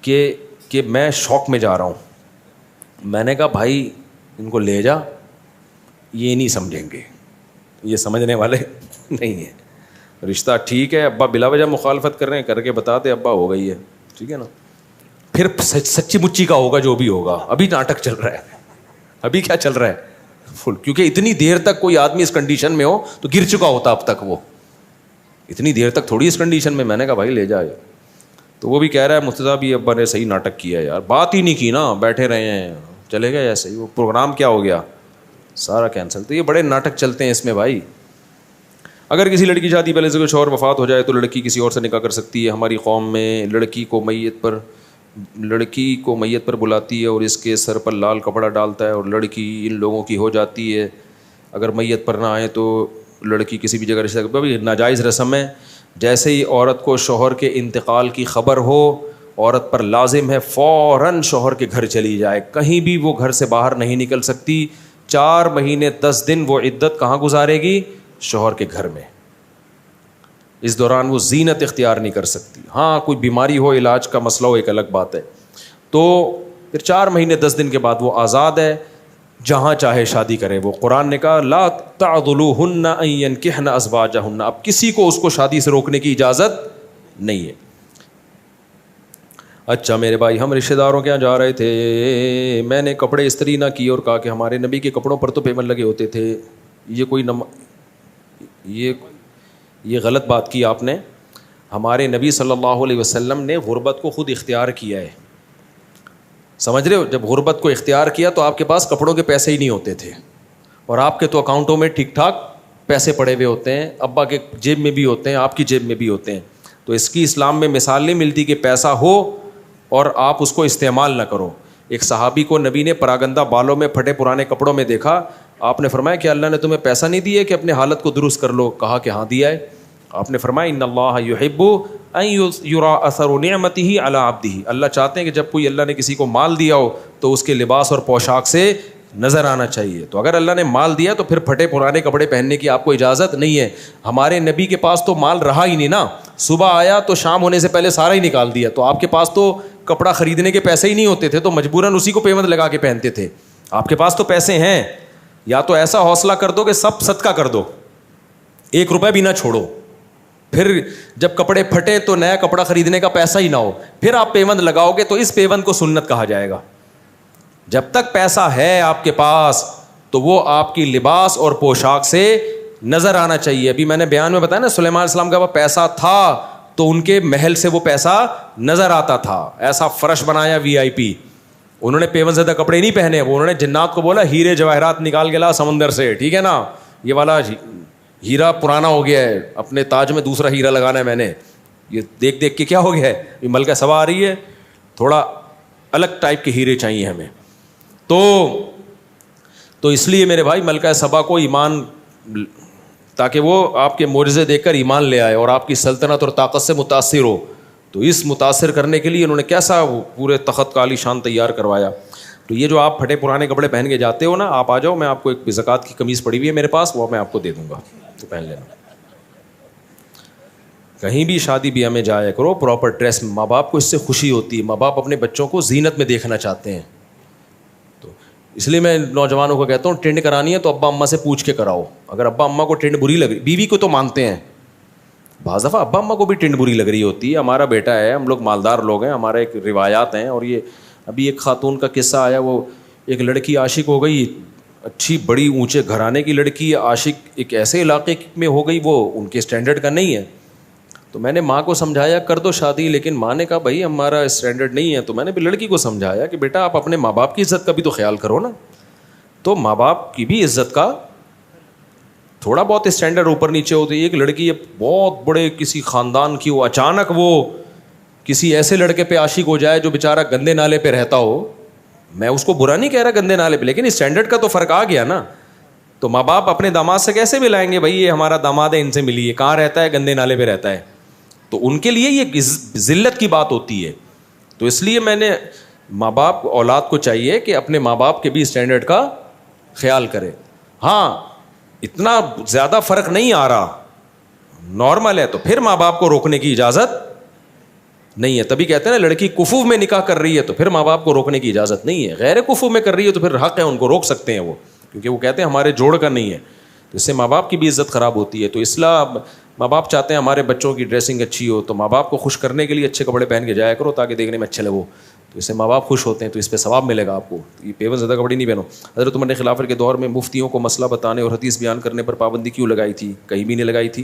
کہ میں شوق میں جا رہا ہوں. میں نے کہا بھائی ان کو لے جا, یہ نہیں سمجھیں گے, یہ سمجھنے والے نہیں ہیں. رشتہ ٹھیک ہے, ابا بلا وجہ مخالفت کر رہے ہیں, کر کے بتا دے ابا ہو گئی ہے, ٹھیک ہے نا. پھر سچی مچی کا ہوگا جو بھی ہوگا. ابھی ناٹک چل رہا ہے, ابھی کیا چل رہا ہے فل, کیونکہ اتنی دیر تک کوئی آدمی اس کنڈیشن میں ہو تو گر چکا ہوتا اب تک. وہ اتنی دیر تک تھوڑی اس کنڈیشن میں. میں نے کہا بھائی لے جائے. تو وہ بھی کہہ رہا ہے مفتیٰ بھی ابا نے صحیح ناٹک کیا ہے یار, بات ہی نہیں کی نا, بیٹھے رہے ہیں, چلے گئے ایسے ہی. وہ پروگرام کیا ہو گیا سارا کینسل. تو یہ بڑے ناٹک چلتے ہیں اس میں بھائی. اگر کسی لڑکی شادی پہلے سے کوئی شوہر وفات ہو جائے تو لڑکی کسی اور سے نکاح کر سکتی ہے. ہماری قوم میں لڑکی کو میت پر بلاتی ہے اور اس کے سر پر لال کپڑا ڈالتا ہے, اور لڑکی ان لوگوں کی ہو جاتی ہے. اگر میت پر نہ آئے تو لڑکی کسی بھی جگہ رشتہ, بھی ناجائز رسم ہے. جیسے ہی عورت کو شوہر کے انتقال کی خبر ہو, عورت پر لازم ہے فوراً شوہر کے گھر چلی جائے. کہیں بھی وہ گھر سے باہر نہیں نکل سکتی. 4 مہینے 10 دن وہ عدت کہاں گزارے گی؟ شوہر کے گھر میں. اس دوران وہ زینت اختیار نہیں کر سکتی. ہاں کوئی بیماری ہو, علاج کا مسئلہ ہو, ایک الگ بات ہے. تو پھر 4 مہینے 10 دن کے بعد وہ آزاد ہے, جہاں چاہے شادی کرے. وہ قرآن نے کہا لا تعضلوہن ان ینکحن ازواجہن, اب کسی کو اس کو شادی سے روکنے کی اجازت نہیں ہے. اچھا میرے بھائی, ہم رشتہ داروں کے یہاں جا رہے تھے, میں نے کپڑے استری نہ کی اور کہا کہ ہمارے نبی کے کپڑوں پر تو پیمنٹ لگے ہوتے تھے. یہ غلط بات کی آپ نے. ہمارے نبی صلی اللہ علیہ وسلم نے غربت کو خود اختیار کیا ہے, سمجھ رہے ہو. جب غربت کو اختیار کیا تو آپ کے پاس کپڑوں کے پیسے ہی نہیں ہوتے تھے, اور آپ کے تو اکاؤنٹوں میں ٹھیک ٹھاک پیسے پڑے ہوئے ہوتے ہیں, ابا کے جیب میں بھی ہوتے ہیں, آپ کی جیب میں بھی ہوتے ہیں. تو اس کی اسلام میں مثال نہیں ملتی کہ پیسہ ہو اور آپ اس کو استعمال نہ کرو. ایک صحابی کو نبی نے پراگندہ بالوں میں پھٹے پرانے کپڑوں میں دیکھا. آپ نے فرمایا کہ اللہ نے تمہیں پیسہ نہیں دیا کہ اپنے حالت کو درست کر لو؟ کہا کہ ہاں دیا ہے. آپ نے فرمایا ان اللہ یحب ان یرا اثر نعمتہ علی عبدہ, اللہ چاہتے ہیں کہ جب کوئی اللہ نے کسی کو مال دیا ہو تو اس کے لباس اور پوشاک سے نظر آنا چاہیے. تو اگر اللہ نے مال دیا تو پھر پھٹے پرانے کپڑے پہننے کی آپ کو اجازت نہیں ہے. ہمارے نبی کے پاس تو مال رہا ہی نہیں نا, صبح آیا تو شام ہونے سے پہلے سارا ہی نکال دیا. تو آپ کے پاس تو کپڑا خریدنے کے پیسے ہی نہیں ہوتے تھے, تو مجبوراً اسی کو پیمنٹ لگا کے پہنتے تھے. آپ کے پاس تو پیسے ہیں, یا تو ایسا حوصلہ کر دو کہ سب صدقہ کر دو, 1 روپے بھی نہ چھوڑو. پھر جب کپڑے پھٹے تو نیا کپڑا خریدنے کا پیسہ ہی نہ ہو, پھر آپ پیوند لگاؤ گے تو اس پیوند کو سنت کہا جائے گا. جب تک پیسہ ہے آپ کے پاس تو وہ آپ کی لباس اور پوشاک سے نظر آنا چاہیے. ابھی میں نے بیان میں بتایا نا, سلیمان علیہ السلام کا وہ پیسہ تھا تو ان کے محل سے وہ پیسہ نظر آتا تھا. ایسا فرش بنایا VIP, انہوں نے پیون زدہ کپڑے نہیں پہنے, وہ انہوں نے جنات کو بولا ہیرے جواہرات نکال کے لا سمندر سے, ٹھیک ہے نا, یہ والا ہیرا پرانا ہو گیا ہے, اپنے تاج میں دوسرا ہیرا لگانا ہے میں نے. یہ دیکھ دیکھ کے کیا ہو گیا ہے, یہ ملکہ سبا آ رہی ہے, تھوڑا الگ ٹائپ کے ہیرے چاہیے ہمیں. تو اس لیے میرے بھائی ملکہ سبا کو ایمان, تاکہ وہ آپ کے معجزے دیکھ کر ایمان لے آئے اور آپ کی سلطنت اور طاقت سے متاثر ہو. تو اس متاثر کرنے کے لیے انہوں نے کیسا پورے تخت کا عالی شان تیار کروایا. تو یہ جو آپ پھٹے پرانے کپڑے پہن کے جاتے ہو نا, آپ آ جاؤ, میں آپ کو ایک زکوٰۃ کی قمیص پڑی ہوئی ہے میرے پاس, وہ میں آپ کو دے دوں گا, تو پہن لینا. کہیں بھی شادی بیاہ میں جایا کرو پراپر ڈریس میں, ماں باپ کو اس سے خوشی ہوتی ہے, ماں باپ اپنے بچوں کو زینت میں دیکھنا چاہتے ہیں. تو اس لیے میں نوجوانوں کو کہتا ہوں ٹرینڈ کرانی ہے تو ابا اماں سے پوچھ کے کراؤ. اگر ابا اماں کو ٹرینڈ بری لگ رہی, بیوی کو تو مانتے ہیں, بعض دفعہ ابا اماں کو بھی ٹرینڈ بری لگ رہی ہوتی ہے. ہمارا بیٹا ہے, ہم لوگ مالدار لوگ ہیں, ہمارے ایک روایات ہیں. اور یہ ابھی ایک خاتون کا قصہ آیا, وہ ایک لڑکی عاشق ہو گئی, اچھی بڑی اونچے گھرانے کی لڑکی, عاشق ایک ایسے علاقے میں ہو گئی وہ ان کے اسٹینڈرڈ کا نہیں ہے. تو میں نے ماں کو سمجھایا کر دو شادی, لیکن ماں نے کہا بھائی ہمارا اسٹینڈرڈ نہیں ہے. تو میں نے بھی لڑکی کو سمجھایا کہ بیٹا آپ اپنے ماں باپ کی عزت کا بھی تو خیال کرو نا. تو ماں باپ کی بھی عزت کا تھوڑا بہت اسٹینڈرڈ اوپر نیچے ہوتی ہے. ایک لڑکی بہت بڑے کسی خاندان کی, وہ اچانک وہ کسی ایسے لڑکے پہ عاشق ہو جائے جو بیچارہ گندے نالے پہ رہتا ہو. میں اس کو برا نہیں کہہ رہا گندے نالے پہ, لیکن اسٹینڈرڈ کا تو فرق آ گیا نا. تو ماں باپ اپنے داماد سے کیسے ملائیں گے بھائی یہ ہمارا داماد ہے, ان سے ملیے, کہاں رہتا ہے, گندے نالے پہ رہتا ہے. تو ان کے لیے یہ ذلت کی بات ہوتی ہے. تو اس لیے میں نے ماں باپ اولاد کو چاہیے کہ اپنے ماں باپ کے بھی اسٹینڈرڈ کا خیال کرے. ہاں اتنا زیادہ فرق نہیں آ رہا, نارمل ہے, تو پھر ماں باپ کو روکنے کی اجازت نہیں ہے. تبھی کہتے ہیں نا لڑکی کفو میں نکاح کر رہی ہے تو پھر ماں باپ کو روکنے کی اجازت نہیں ہے. غیر کفو میں کر رہی ہے تو پھر حق ہے, ان کو روک سکتے ہیں وہ, کیونکہ وہ کہتے ہیں ہمارے جوڑ کا نہیں ہے. تو اس سے ماں باپ کی بھی عزت خراب ہوتی ہے. تو اصلاح, ماں باپ چاہتے ہیں ہمارے بچوں کی ڈریسنگ اچھی ہو, تو ماں باپ کو خوش کرنے کے لیے اچھے کپڑے پہن کے جایا کرو تاکہ دیکھنے میں اچھے لگو. تو اس سے ماں باپ خوش ہوتے ہیں, تو اس پہ ثواب ملے گا آپ کو. یہ پیون زدہ کپڑے نہیں پہنو. حضرت عمر نے خلافت کے دور میں مفتیوں کو مسئلہ بتانے اور حدیث بیان کرنے پر پابندی کیوں لگائی تھی؟ کہیں بھی نہیں لگائی تھی.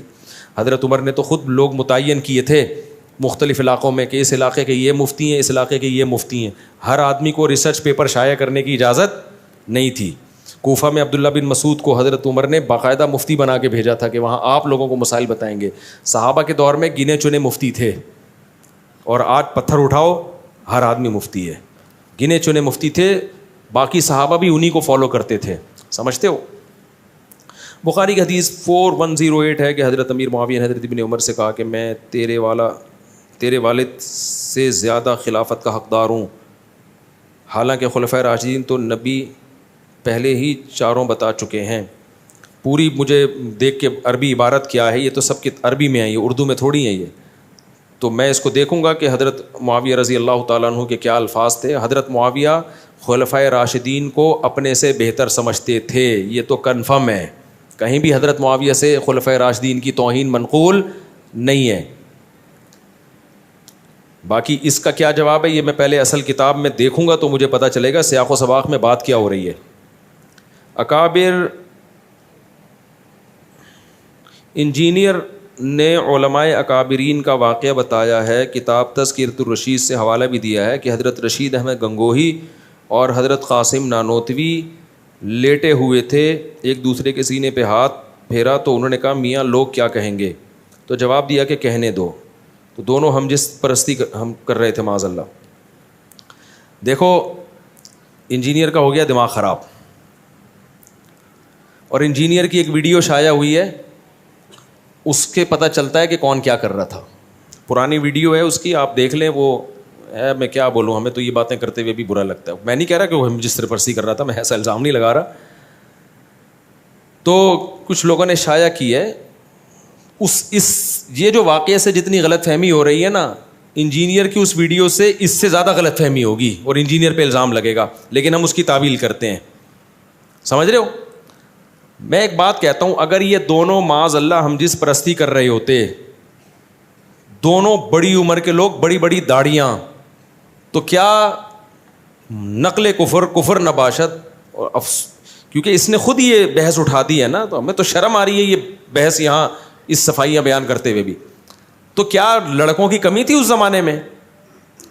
حضرت عمر نے تو خود لوگ متعین کیے تھے مختلف علاقوں میں کہ اس علاقے کے یہ مفتی ہیں, اس علاقے کے یہ مفتی ہیں. ہر آدمی کو ریسرچ پیپر شائع کرنے کی اجازت نہیں تھی. کوفہ میں عبداللہ بن مسعود کو حضرت عمر نے باقاعدہ مفتی بنا کے بھیجا تھا کہ وہاں آپ لوگوں کو مسائل بتائیں گے. صحابہ کے دور میں گنے چنے مفتی تھے, اور آج پتھر اٹھاؤ ہر آدمی مفتی ہے. گنے چنے مفتی تھے, باقی صحابہ بھی انہی کو فالو کرتے تھے. سمجھتے ہو؟ بخاری کی حدیث 4108 ہے کہ حضرت امیر معاویہ نے حضرت ابن عمر سے کہا کہ میں تیرے والد سے زیادہ خلافت کا حقدار ہوں. حالانکہ خلفائے راشدین تو نبی پہلے ہی چاروں بتا چکے ہیں. پوری مجھے دیکھ کے عربی عبارت کیا ہے, یہ تو سب کی عربی میں ہے, یہ اردو میں تھوڑی ہے یہ. تو میں اس کو دیکھوں گا کہ حضرت معاویہ رضی اللہ تعالیٰ عنہ کے کیا الفاظ تھے. حضرت معاویہ خلفائے راشدین کو اپنے سے بہتر سمجھتے تھے, یہ تو کنفرم ہے. کہیں بھی حضرت معاویہ سے خلفائے راشدین کی توہین منقول نہیں ہے. باقی اس کا کیا جواب ہے یہ میں پہلے اصل کتاب میں دیکھوں گا تو مجھے پتہ چلے گا سیاق و سباق میں بات کیا ہو رہی ہے. اکابر انجینئر نے علماء اکابرین کا واقعہ بتایا ہے. کتاب تذکرۃ الرشید سے حوالہ بھی دیا ہے کہ حضرت رشید احمد گنگوہی اور حضرت قاسم نانوتوی لیٹے ہوئے تھے, ایک دوسرے کے سینے پہ ہاتھ پھیرا تو انہوں نے کہا میاں لوگ کیا کہیں گے؟ تو جواب دیا کہ کہنے دو. تو دونوں ہم جس پرستی ہم کر رہے تھے معاذ اللہ. دیکھو انجینئر کا ہو گیا دماغ خراب, اور انجینئر کی ایک ویڈیو شائع ہوئی ہے, اس کے پتہ چلتا ہے کہ کون کیا کر رہا تھا. پرانی ویڈیو ہے اس کی, آپ دیکھ لیں. وہ میں کیا بولوں, ہمیں تو یہ باتیں کرتے ہوئے بھی برا لگتا ہے. میں نہیں کہہ رہا کہ وہ ہم جس طرح پرسی کر رہا تھا, میں ایسا الزام نہیں لگا رہا. تو کچھ لوگوں نے شائع کی ہے یہ جو واقعے سے جتنی غلط فہمی ہو رہی ہے نا, انجینئر کی اس ویڈیو سے اس سے زیادہ غلط فہمی ہوگی اور انجینئر پہ الزام لگے گا, لیکن ہم اس کی تعویل کرتے ہیں. سمجھ رہے ہو؟ میں ایک بات کہتا ہوں, اگر یہ دونوں معاذ اللہ ہم جس پرستی کر رہے ہوتے, دونوں بڑی عمر کے لوگ, بڑی بڑی داڑیاں, تو کیا نقل کفر نباشت, اور کیونکہ اس نے خود یہ بحث اٹھا دی ہے نا, تو ہمیں تو شرم آ رہی ہے یہ بحث یہاں اس صفائیاں بیان کرتے ہوئے بھی. تو کیا لڑکوں کی کمی تھی اس زمانے میں؟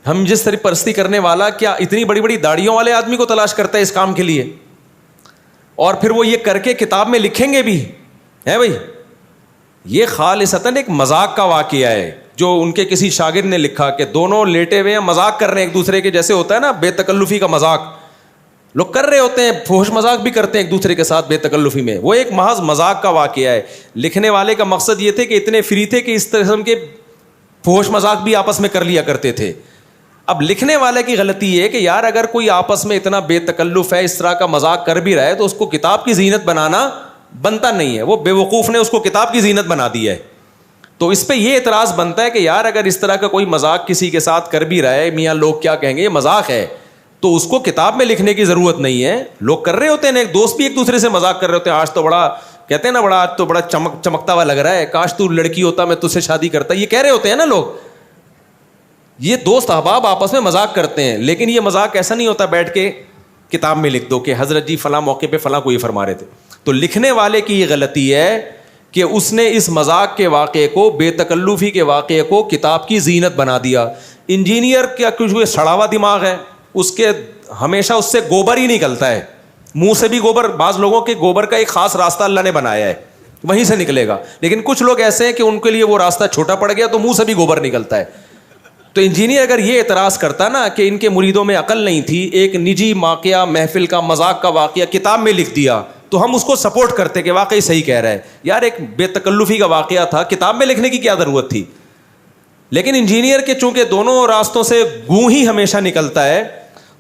ہم جس طرح پرستی کرنے والا کیا اتنی بڑی بڑی داڑیوں والے آدمی کو تلاش کرتا ہے اس کام کے لیے, اور پھر وہ یہ کر کے کتاب میں لکھیں گے بھی ہے بھائی. یہ خالصتاً ایک مذاق کا واقعہ ہے جو ان کے کسی شاگرد نے لکھا کہ دونوں لیٹے ہوئے ہیں, مذاق کر رہے ہیں ایک دوسرے کے, جیسے ہوتا ہے نا بے تکلفی کا مذاق لوگ کر رہے ہوتے ہیں, فحش مذاق بھی کرتے ہیں ایک دوسرے کے ساتھ بے تکلفی میں. وہ ایک محض مذاق کا واقعہ ہے. لکھنے والے کا مقصد یہ تھے کہ اتنے فری تھے کہ اس قسم کے فحش مذاق بھی آپس میں کر لیا کرتے تھے. اب لکھنے والے کی غلطی یہ ہے کہ یار اگر کوئی آپس میں اتنا بے تکلف ہے, اس طرح کا مذاق کر بھی رہا ہے, تو اس کو کتاب کی زینت بنانا بنتا نہیں ہے. وہ بے وقوف نے اس کو کتاب کی زینت بنا دی ہے. تو اس پہ یہ اعتراض بنتا ہے کہ یار اگر اس طرح کا کوئی مذاق کسی کے ساتھ کر بھی رہا ہے, میاں لوگ کیا کہیں گے, یہ مذاق ہے. تو اس کو کتاب میں لکھنے کی ضرورت نہیں ہے. لوگ کر رہے ہوتے ہیں, ایک دوست بھی ایک دوسرے سے مذاق کر رہے ہوتے ہیں, آج تو بڑا کہتے ہیں نا, بڑا آج تو بڑا چمکتا ہوا لگ رہا ہے, کاش تو لڑکی ہوتا میں تجھ سے شادی کرتا, یہ کہہ رہے ہوتے ہیں نا لوگ. یہ دوست احباب آپس میں مذاق کرتے ہیں, لیکن یہ مذاق ایسا نہیں ہوتا بیٹھ کے کتاب میں لکھ دو کہ حضرت جی فلاں موقع پہ فلاں کو یہ فرما رہے تھے. تو لکھنے والے کی یہ غلطی ہے کہ اس نے اس مذاق کے واقعے کو, بے تکلفی کے واقعے کو کتاب کی زینت بنا دیا. انجینئر کیا کچھ سڑا ہوا دماغ ہے, اس کے ہمیشہ اس سے گوبر ہی نکلتا ہے, منہ سے بھی گوبر. بعض لوگوں کے گوبر کا ایک خاص راستہ اللہ نے بنایا ہے, وہیں سے نکلے گا. لیکن کچھ لوگ ایسے ہیں کہ ان کے لیے وہ راستہ چھوٹا پڑ گیا تو منہ سے بھی گوبر نکلتا ہے. تو انجینئر اگر یہ اعتراض کرتا نا کہ ان کے مریدوں میں عقل نہیں تھی, ایک نجی واقعہ, محفل کا مذاق کا واقعہ کتاب میں لکھ دیا, تو ہم اس کو سپورٹ کرتے کہ واقعی صحیح کہہ رہا ہے یار, ایک بے تکلفی کا واقعہ تھا, کتاب میں لکھنے کی کیا ضرورت تھی. لیکن انجینئر کے چونکہ دونوں راستوں سے گوں ہی ہمیشہ نکلتا ہے,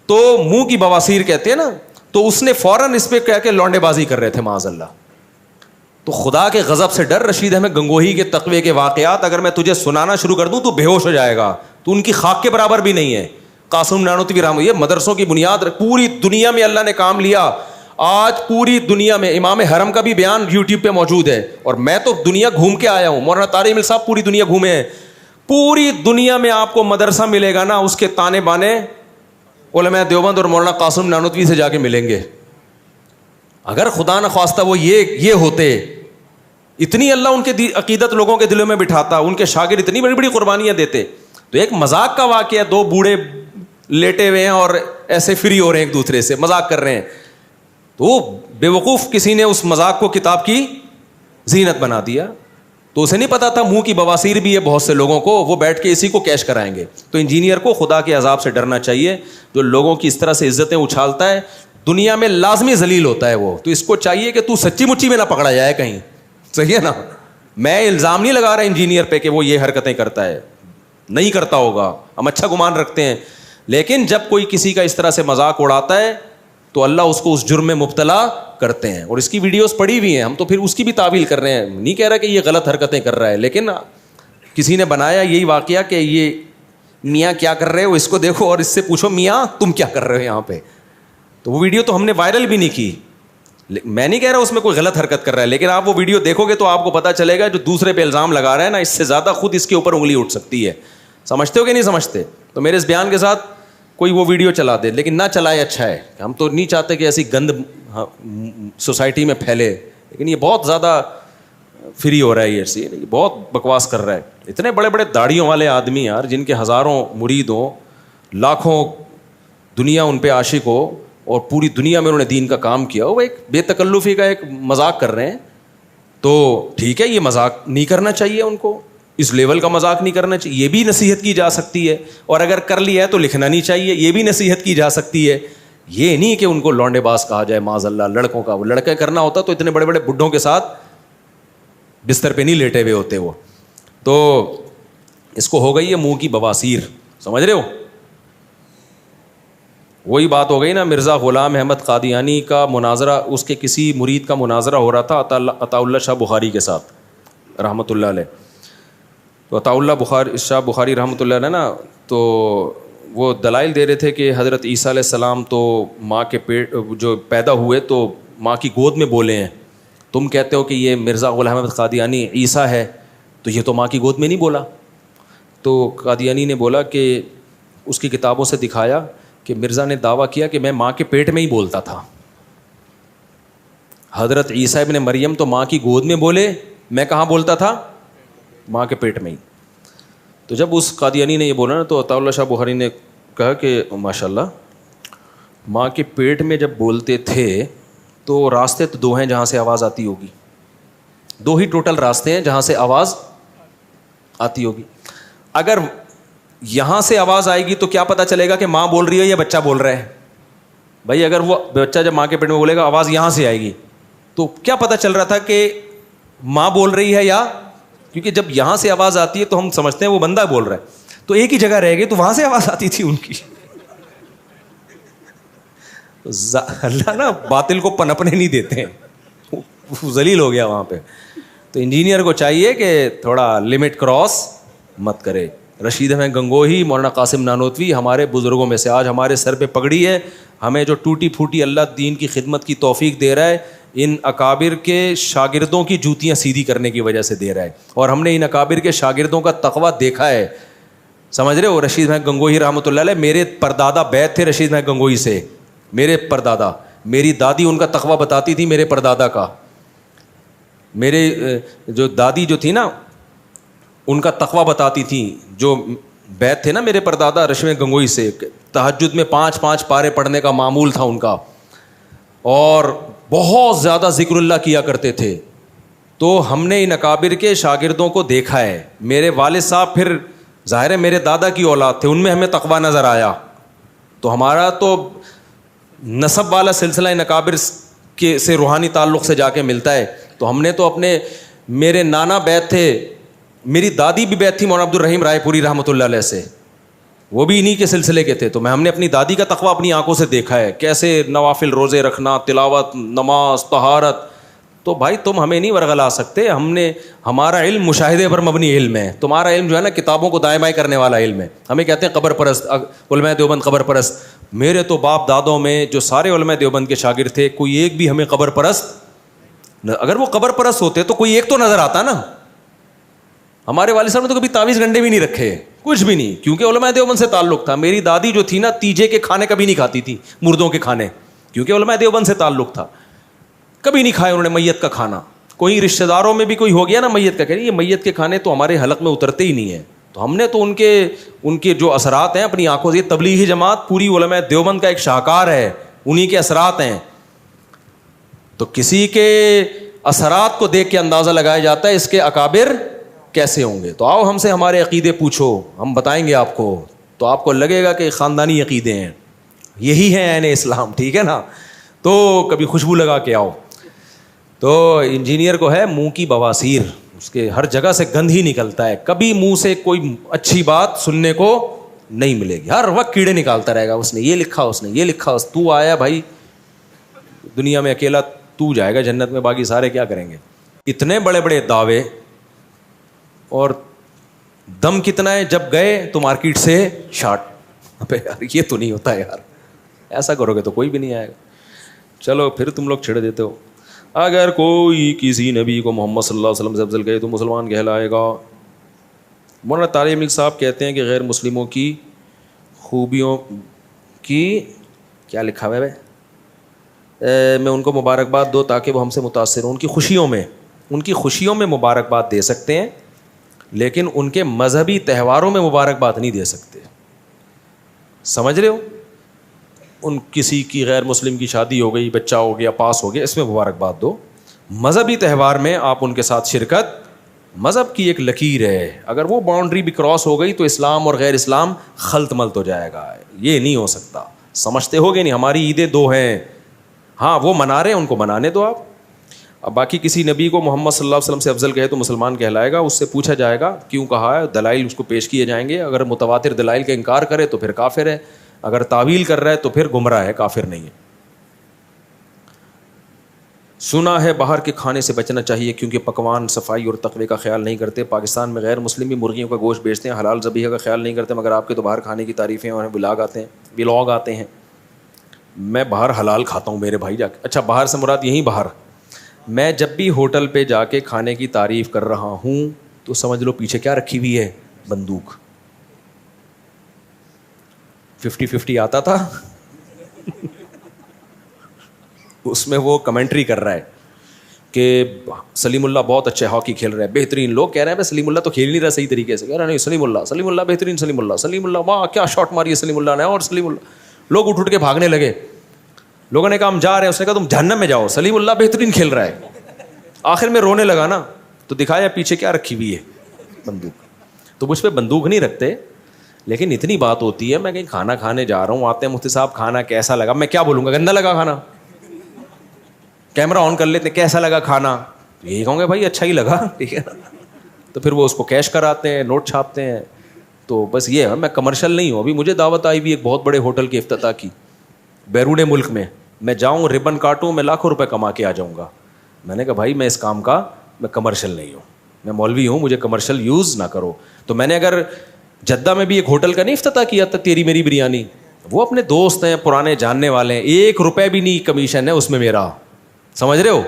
تو منہ کی بواسیر کہتے ہیں نا, تو اس نے فوراً اس پہ کہہ کے لونڈے بازی کر رہے تھے معاذ اللہ. تو خدا کے غضب سے ڈر. رشید احمد گنگوہی کے تقوی کے واقعات اگر میں تجھے سنانا شروع کر دوں تو بے ہوش ہو جائے گا, تو ان کی خاک کے برابر بھی نہیں ہے. قاسم نانوتوی رحمۃ, یہ مدرسوں کی بنیاد, پوری دنیا میں اللہ نے کام لیا. آج پوری دنیا میں امام حرم کا بھی بیان یوٹیوب پہ موجود ہے, اور میں تو دنیا گھوم کے آیا ہوں. مولانا طارق مل صاحب پوری دنیا گھومے ہیں. پوری دنیا میں آپ کو مدرسہ ملے گا نا, اس کے تانے بانے علماء دیوبند اور مولانا قاسم نانوتوی سے جا کے ملیں گے. اگر خدا نہ خواستہ وہ یہ ہوتے, اتنی اللہ ان کے عقیدت لوگوں کے دلوں میں بٹھاتا, ان کے شاگرد اتنی بڑی بڑی قربانیاں دیتے. تو ایک مذاق کا واقعہ, دو بوڑھے لیٹے ہوئے ہیں اور ایسے فری ہو رہے ہیں, ایک دوسرے سے مذاق کر رہے ہیں, تو بے وقوف کسی نے اس مذاق کو کتاب کی زینت بنا دیا. تو اسے نہیں پتا تھا منہ کی بواسیر بھی ہے بہت سے لوگوں کو, وہ بیٹھ کے اسی کو کیش کرائیں گے. تو انجینئر کو خدا کے عذاب سے ڈرنا چاہیے, جو لوگوں کی اس طرح سے عزتیں اچھالتا ہے, دنیا میں لازمی ذلیل ہوتا ہے وہ. تو اس کو چاہیے کہ تو سچی مچی میں نہ پکڑا جائے کہیں, صحیح ہے نا. میں الزام نہیں لگا رہا انجینئر پہ کہ وہ یہ حرکتیں کرتا ہے, نہیں کرتا ہوگا, ہم اچھا گمان رکھتے ہیں. لیکن جب کوئی کسی کا اس طرح سے مذاق اڑاتا ہے تو اللہ اس کو اس جرم میں مبتلا کرتے ہیں. اور اس کی ویڈیوز پڑی ہوئی ہیں, ہم تو پھر اس کی بھی تعویل کر رہے ہیں. نہیں کہہ رہا کہ یہ غلط حرکتیں کر رہا ہے, لیکن کسی نے بنایا یہی واقعہ کہ یہ میاں کیا کر رہے ہو, اس کو دیکھو اور اس سے پوچھو میاں تم کیا کر رہے ہو یہاں پہ. تو وہ ویڈیو تو ہم نے وائرل بھی نہیں کی. میں نہیں کہہ رہا اس میں کوئی غلط حرکت کر رہا ہے, لیکن آپ وہ ویڈیو دیکھو گے تو آپ کو پتہ چلے گا جو دوسرے پہ الزام لگا رہا ہے نا, اس سے زیادہ خود اس کے اوپر انگلی اٹھ سکتی ہے. سمجھتے ہو کہ نہیں سمجھتے؟ تو میرے اس بیان کے ساتھ کوئی وہ ویڈیو چلا دے, لیکن نہ چلائے اچھا ہے. ہم تو نہیں چاہتے کہ ایسی گند سوسائٹی میں پھیلے, لیکن یہ بہت زیادہ فری ہو رہا ہے, یہ بہت بکواس کر رہا ہے. اتنے بڑے بڑے داڑھیوں والے آدمی یار, جن کے ہزاروں مرید ہوں, لاکھوں دنیا ان پہ عاشق ہو, اور پوری دنیا میں انہوں نے دین کا کام کیا, وہ ایک بے تکلفی کا ایک مذاق کر رہے ہیں. تو ٹھیک ہے, یہ مذاق نہیں کرنا چاہیے ان کو, اس لیول کا مذاق نہیں کرنا چاہیے. یہ بھی نصیحت کی جا سکتی ہے, اور اگر کر لیا ہے تو لکھنا نہیں چاہیے, یہ بھی نصیحت کی جا سکتی ہے. یہ نہیں کہ ان کو لونڈے باز کہا جائے معاذ اللہ. لڑکوں کا, وہ لڑکے کرنا ہوتا تو اتنے بڑے بڑے بڈھوں کے ساتھ بستر پہ نہیں لیٹے ہوئے ہوتے وہ. تو اس کو ہو گئی ہے منہ کی بواسیر, سمجھ رہے ہو. وہی بات ہو گئی نا, مرزا غلام احمد قادیانی کا مناظرہ, اس کے کسی مرید کا مناظرہ ہو رہا تھا عطا اللہ شاہ بخاری کے ساتھ رحمۃ اللہ علیہ. تو عطا اللہ شاہ بخاری رحمۃ اللہ علیہ نا, تو وہ دلائل دے رہے تھے کہ حضرت عیسیٰ علیہ السلام تو ماں کے پیٹ جو پیدا ہوئے تو ماں کی گود میں بولے ہیں. تم کہتے ہو کہ یہ مرزا غلام احمد قادیانی عیسیٰ ہے, تو یہ تو ماں کی گود میں نہیں بولا. تو قادیانی نے بولا کہ اس کی کتابوں سے دکھایا کہ مرزا نے دعویٰ کیا کہ میں ماں کے پیٹ میں ہی بولتا تھا. حضرت عیسیٰ ابن مریم تو ماں کی گود میں بولے, میں کہاں بولتا تھا؟ ماں کے پیٹ میں ہی. تو جب اس قادیانی نے یہ بولا نا, تو عطا اللہ شاہ بخاری نے کہا کہ ماشاء اللہ, ماں کے پیٹ میں جب بولتے تھے تو راستے تو دو ہیں جہاں سے آواز آتی ہوگی, دو ہی ٹوٹل راستے ہیں جہاں سے آواز آتی ہوگی. اگر یہاں سے آواز آئے گی تو کیا پتہ چلے گا کہ ماں بول رہی ہے یا بچہ بول رہا ہے؟ بھائی اگر وہ بچہ جب ماں کے پیٹ میں بولے گا آواز یہاں سے آئے گی, تو کیا پتہ چل رہا تھا کہ ماں بول رہی ہے یا, کیونکہ جب یہاں سے آواز آتی ہے تو ہم سمجھتے ہیں وہ بندہ بول رہا ہے, تو ایک ہی جگہ رہ گئی, تو وہاں سے آواز آتی تھی ان کی. اللہ نا باطل کو پنپنے نہیں دیتے ہیں, ذلیل ہو گیا وہاں پہ. تو انجینئر کو چاہیے کہ تھوڑا لمٹ کراس مت کرے. رشید احمد گنگوہی, مولانا قاسم نانوتوی ہمارے بزرگوں میں سے. آج ہمارے سر پہ پگڑی ہے, ہمیں جو ٹوٹی پھوٹی اللہ دین کی خدمت کی توفیق دے رہا ہے, ان اکابر کے شاگردوں کی جوتیاں سیدھی کرنے کی وجہ سے دے رہا ہے. اور ہم نے ان اکابر کے شاگردوں کا تقویٰ دیکھا ہے, سمجھ رہے ہو. رشید احمد گنگوہی رحمۃ اللہ علیہ, میرے پردادا بیعت تھے رشید احمد گنگوہی سے, میرے پردادا, میری دادی ان کا تقویٰ بتاتی تھی میرے پردادا کا. میرے جو دادی جو تھی نا ان کا تقویٰ بتاتی تھی, جو بیعت تھے نا میرے پردادا رشید احمد گنگوہی سے. تہجد میں 5 پارے پڑھنے کا معمول تھا ان کا, اور بہت زیادہ ذکر اللہ کیا کرتے تھے. تو ہم نے ان اکابر کے شاگردوں کو دیکھا ہے. میرے والد صاحب پھر ظاہر ہے میرے دادا کی اولاد تھے, ان میں ہمیں تقویٰ نظر آیا. تو ہمارا تو نسب والا سلسلہ ان اکابر کے سے روحانی تعلق سے جا کے ملتا ہے. تو ہم نے تو اپنے, میرے نانا بیعت تھے, میری دادی بھی بیعت تھی مولانا عبد الرحیم رائے پوری رحمۃ اللہ علیہ سے, وہ بھی انہی کے سلسلے کے تھے. تو ہم نے اپنی دادی کا تقویٰ اپنی آنکھوں سے دیکھا ہے, کیسے نوافل روزے رکھنا, تلاوت, نماز, طہارت. تو بھائی تم ہمیں نہیں ورغلا سکتے. ہمارا علم مشاہدے پر مبنی علم ہے, تمہارا علم جو ہے نا کتابوں کو دائیں بائیں کرنے والا علم ہے. ہمیں کہتے ہیں قبر پرست, علماء دیوبند قبر پرست. میرے تو باپ دادوں میں جو سارے علماء دیوبند کے شاگرد تھے, کوئی ایک بھی ہمیں قبر پرست, اگر وہ قبر پرست ہوتے تو کوئی ایک تو نظر آتا نا. ہمارے والد صاحب نے تو کبھی تعویذ گنڈے بھی نہیں رکھے, کچھ بھی نہیں, کیونکہ علماء دیوبند سے تعلق تھا. میری دادی جو تھی نا تیجے کے کھانے کبھی نہیں کھاتی تھی, مردوں کے کھانے, کیونکہ علماء دیوبند سے تعلق تھا. کبھی نہیں کھائے انہوں نے میت کا کھانا. کوئی رشتہ داروں میں بھی کوئی ہو گیا نا میت کا, کہہ رہی یہ میت کے کھانے تو ہمارے حلق میں اترتے ہی نہیں ہیں. تو ہم نے تو ان کے جو اثرات ہیں اپنی آنکھوں سے, تبلیغی جماعت پوری علماء دیوبند کا ایک شاہکار ہے, انہی کے اثرات ہیں. تو کسی کے اثرات کو دیکھ کے اندازہ لگایا جاتا ہے اس کے اکابر کیسے ہوں گے. تو آؤ ہم سے ہمارے عقیدے پوچھو, ہم بتائیں گے آپ کو, تو آپ کو لگے گا کہ خاندانی عقیدے ہیں, یہی ہیں عین اسلام, ٹھیک ہے نا. تو کبھی خوشبو لگا کے آؤ. تو انجینئر کو ہے منہ کی بواسیر, اس کے ہر جگہ سے گند ہی نکلتا ہے, کبھی منہ سے کوئی اچھی بات سننے کو نہیں ملے گی, ہر وقت کیڑے نکالتا رہے گا. اس نے یہ لکھا, اس نے یہ لکھا, تو آیا بھائی دنیا میں اکیلا تو جائے گا جنت میں, باقی سارے کیا کریں گے. اتنے بڑے بڑے دعوے, اور دم کتنا ہے, جب گئے تو مارکیٹ سے شارٹ. ابے یار یہ تو نہیں ہوتا یار, ایسا کرو گے تو کوئی بھی نہیں آئے گا. چلو پھر تم لوگ چھڑ دیتے ہو. اگر کوئی کسی نبی کو محمد صلی اللہ علیہ وسلم سے افضل کہے تو مسلمان کہلائے گا. مولانا طارق ملک صاحب کہتے ہیں کہ غیر مسلموں کی خوبیوں کی کیا لکھا ہوا ہے, میں ان کو مبارکباد دو تاکہ وہ ہم سے متاثر ہوں. ان کی خوشیوں میں مبارکباد دے سکتے ہیں, لیکن ان کے مذہبی تہواروں میں مبارکباد نہیں دے سکتے. سمجھ رہے ہو, ان کسی کی غیر مسلم کی شادی ہو گئی, بچہ ہو گیا, پاس ہو گیا, اس میں مبارکباد دو. مذہبی تہوار میں آپ ان کے ساتھ شرکت, مذہب کی ایک لکیر ہے, اگر وہ باؤنڈری بھی کراس ہو گئی تو اسلام اور غیر اسلام خلط ملط ہو جائے گا. یہ نہیں ہو سکتا. سمجھتے ہو گے نہیں, ہماری عیدیں 2 ہیں, ہاں وہ منا رہے ہیں, ان کو منانے دو آپ. اب باقی کسی نبی کو محمد صلی اللہ علیہ وسلم سے افضل کہے تو مسلمان کہلائے گا. اس سے پوچھا جائے گا کیوں کہا ہے, دلائل اس کو پیش کیے جائیں گے. اگر متواتر دلائل کا انکار کرے تو پھر کافر ہے, اگر تعویل کر رہا ہے تو پھر گمراہ ہے, کافر نہیں ہے. سنا ہے باہر کے کھانے سے بچنا چاہیے کیونکہ پکوان صفائی اور تقوی کا خیال نہیں کرتے. پاکستان میں غیر مسلم بھی مرغیوں کا گوشت بیچتے ہیں, حلال ذبیحہ کا خیال نہیں کرتے, مگر آپ کے تو باہر کھانے کی تعریفیں اور ولاگ آتے ہیں. میں باہر حلال کھاتا ہوں میرے بھائی جا کے. اچھا باہر سے مراد یہیں باہر, میں جب بھی ہوٹل پہ جا کے کھانے کی تعریف کر رہا ہوں تو سمجھ لو پیچھے کیا رکھی ہوئی ہے, بندوق. 50-50 آتا تھا اس میں وہ کمنٹری کر رہا ہے کہ سلیم اللہ بہت اچھے ہاکی کھیل رہے ہیں, بہترین. لوگ کہہ رہے ہیں سلیم اللہ تو کھیل نہیں رہا صحیح طریقے سے, کہہ رہے نہیں سلیم اللہ بہترین, سلیم اللہ واہ کیا شاٹ ماری ہے سلیم اللہ نے, اور سلیم اللہ. لوگ اٹھ کے بھاگنے لگے. لوگوں نے کہا ہم جا رہے ہیں, اس نے کہا تم جہنم میں جاؤ, سلیم اللہ بہترین کھیل رہا ہے. آخر میں رونے لگا نا, تو دکھایا پیچھے کیا رکھی ہوئی ہے, بندوق. تو مجھ پہ بندوق نہیں رکھتے, لیکن اتنی بات ہوتی ہے, میں کہیں کھانا کھانے جا رہا ہوں, آتے ہیں مفتی صاحب کھانا کیسا لگا, میں کیا بولوں گا, گندا لگا کھانا. کیمرہ آن کر لیتے, کیسا لگا کھانا, یہی کہوں گے بھائی اچھا ہی لگا, ٹھیک ہے نا. تو پھر وہ اس کو کیش کراتے ہیں, نوٹ چھاپتے ہیں. تو بس یہ ہے, میں کمرشل نہیں ہوں. ابھی مجھے دعوت آئی بھی ایک بہت بڑے ہوٹل کے افتتاح کی بیرون ملک میں, میں جاؤں ربن کاٹوں, میں لاکھوں روپے کما کے آ جاؤں گا. میں نے کہا بھائی میں اس کام کا میں کمرشل نہیں ہوں, میں مولوی ہوں, مجھے کمرشل یوز نہ کرو. تو میں نے اگر جدہ میں بھی ایک ہوٹل کا نہیں افتتاح کیا تھا تیری میری بریانی, وہ اپنے دوست ہیں, پرانے جاننے والے ہیں, 1 روپے بھی نہیں کمیشن ہے اس میں میرا, سمجھ رہے ہو.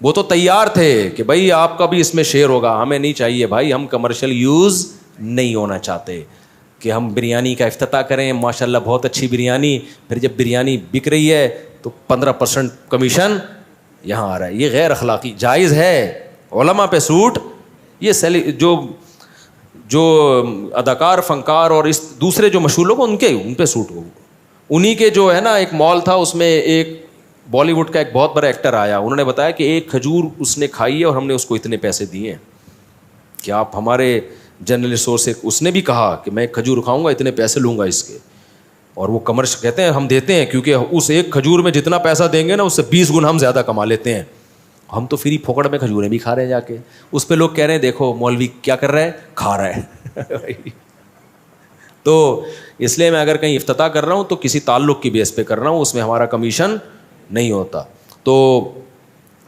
وہ تو تیار تھے کہ بھائی آپ کا بھی اس میں شیئر ہوگا, ہمیں نہیں چاہیے بھائی, ہم کمرشل یوز نہیں ہونا چاہتے کہ ہم بریانی کا افتتاح کریں, ماشاءاللہ بہت اچھی بریانی, پھر جب بریانی بک رہی ہے تو 15% کمیشن یہاں آ رہا ہے. یہ غیر اخلاقی. جائز ہے علماء پہ سوٹ, یہ جو اداکار فنکار اور اس دوسرے جو مشہور لوگ ان پہ سوٹ ہو. انہی کے جو ہے نا ایک مال تھا, اس میں ایک بالی ووڈ کا ایک بہت بڑا ایکٹر آیا, انہوں نے بتایا کہ 1 کھجور اس نے کھائی ہے اور ہم نے اس کو اتنے پیسے دیے ہیں کہ آپ ہمارے جنرل اسٹور سے. اس نے بھی کہا کہ میں 1 کھجور کھاؤں گا اتنے پیسے لوں گا اس کے, اور وہ کمرشل کہتے ہیں ہم دیتے ہیں کیونکہ اس 1 کھجور میں جتنا پیسہ دیں گے نا اس سے 20 گنا ہم زیادہ کما لیتے ہیں. ہم تو فری پھوکڑ میں کھجوریں بھی کھا رہے ہیں جا کے. اس پہ لوگ کہہ رہے ہیں دیکھو مولوی کیا کر رہا ہے, کھا رہا ہے. تو اس لیے میں اگر کہیں افتتاح کر رہا ہوں تو کسی تعلق کی بیس پہ کر رہا ہوں, اس میں ہمارا کمیشن نہیں ہوتا. تو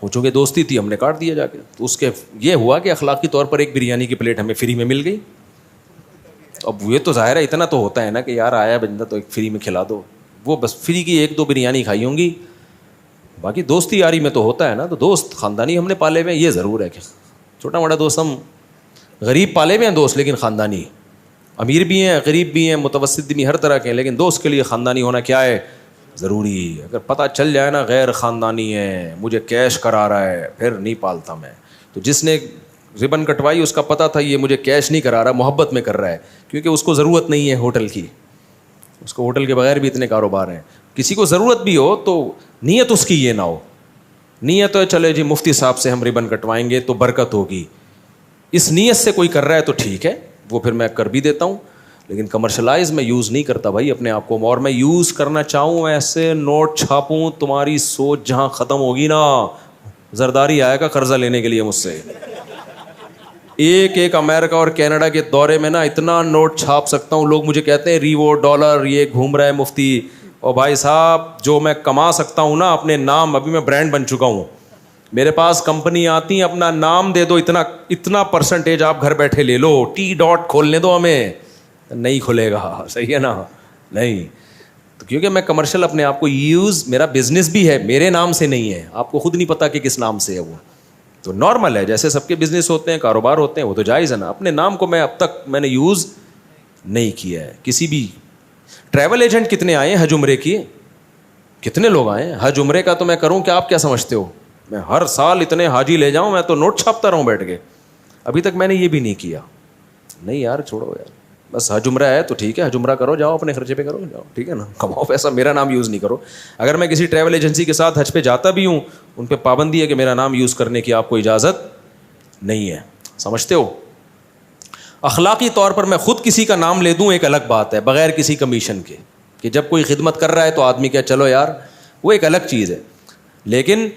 وہ چونکہ دوستی تھی ہم نے کاٹ دیا جا کے. تو اس کے یہ ہوا کہ اخلاقی طور پر ایک بریانی کی پلیٹ ہمیں فری میں مل گئی. اب یہ تو ظاہر ہے اتنا تو ہوتا ہے نا کہ یار آیا بندہ تو ایک فری میں کھلا دو. وہ بس فری کی 1-2 بریانی کھائی ہوں گی, باقی دوستی یاری میں تو ہوتا ہے نا. تو دوست خاندانی ہم نے پالے ہوئے ہیں, یہ ضرور ہے کہ چھوٹا موٹا دوست, ہم غریب پالے ہوئے ہیں دوست لیکن خاندانی, امیر بھی ہیں غریب بھی ہیں متوسط بھی, ہر طرح کے ہیں, لیکن دوست کے لیے خاندانی ہونا کیا ہے ضروری. اگر پتہ چل جائے نا غیر خاندانی ہے, مجھے کیش کرا رہا ہے, پھر نہیں پالتا میں. تو جس نے ربن کٹوائی اس کا پتہ تھا یہ مجھے کیش نہیں کرا رہا, محبت میں کر رہا ہے, کیونکہ اس کو ضرورت نہیں ہے ہوٹل کی, اس کو ہوٹل کے بغیر بھی اتنے کاروبار ہیں. کسی کو ضرورت بھی ہو تو نیت اس کی یہ نہ ہو, نیت ہے چلے جی مفتی صاحب سے ہم ربن کٹوائیں گے تو برکت ہوگی, اس نیت سے کوئی کر رہا ہے تو ٹھیک ہے, وہ پھر میں کر بھی دیتا ہوں. لیکن کمرشلائز میں یوز نہیں کرتا بھائی اپنے آپ کو. اور میں یوز کرنا چاہوں ایسے نوٹ چھاپوں, تمہاری سوچ جہاں ختم ہوگی نا, زرداری آئے گا قرضہ لینے کے لیے مجھ سے. ایک امریکہ اور کینیڈا کے دورے میں نا اتنا نوٹ چھاپ سکتا ہوں. لوگ مجھے کہتے ہیں ریوو ڈالر یہ گھوم رہا ہے مفتی. اور بھائی صاحب جو میں کما سکتا ہوں نا اپنے نام, ابھی میں برانڈ بن چکا ہوں, میرے پاس کمپنی آتی ہیں اپنا نام دے دو, اتنا پرسنٹیج آپ گھر بیٹھے لے لو, T. کھولنے دو ہمیں. نہیں کھلے گا, صحیح ہے نا, نہیں. تو کیونکہ میں کمرشل اپنے آپ کو یوز, میرا بزنس بھی ہے, میرے نام سے نہیں ہے, آپ کو خود نہیں پتا کہ کس نام سے ہے وہ. تو نارمل ہے, جیسے سب کے بزنس ہوتے ہیں کاروبار ہوتے ہیں, وہ تو جائز ہے نا. اپنے نام کو میں اب تک میں نے یوز نہیں کیا ہے کسی بھی. ٹریول ایجنٹ کتنے آئے ہیں حج عمرے کی, کتنے لوگ آئے ہیں حج عمرے کا, تو میں کروں کہ آپ کیا سمجھتے ہو میں ہر سال اتنے حاجی لے جاؤں, میں تو نوٹ چھاپتا رہوں بیٹھ کے. ابھی تک میں نے یہ بھی نہیں کیا. نہیں یار چھوڑو یار, بس حج عمرہ ہے تو ٹھیک ہے, حج عمرہ کرو, جاؤ اپنے خرچے پہ کرو, جاؤ ٹھیک ہے نا, کماؤ پیسہ, میرا نام یوز نہیں کرو. اگر میں کسی ٹریول ایجنسی کے ساتھ حج پہ جاتا بھی ہوں, ان پہ پابندی ہے کہ میرا نام یوز کرنے کی آپ کو اجازت نہیں ہے, سمجھتے ہو. اخلاقی طور پر میں خود کسی کا نام لے دوں ایک الگ بات ہے, بغیر کسی کمیشن کے, کہ جب کوئی خدمت کر رہا ہے تو آدمی کیا چلو یار, وہ ایک الگ چیز ہے. لیکن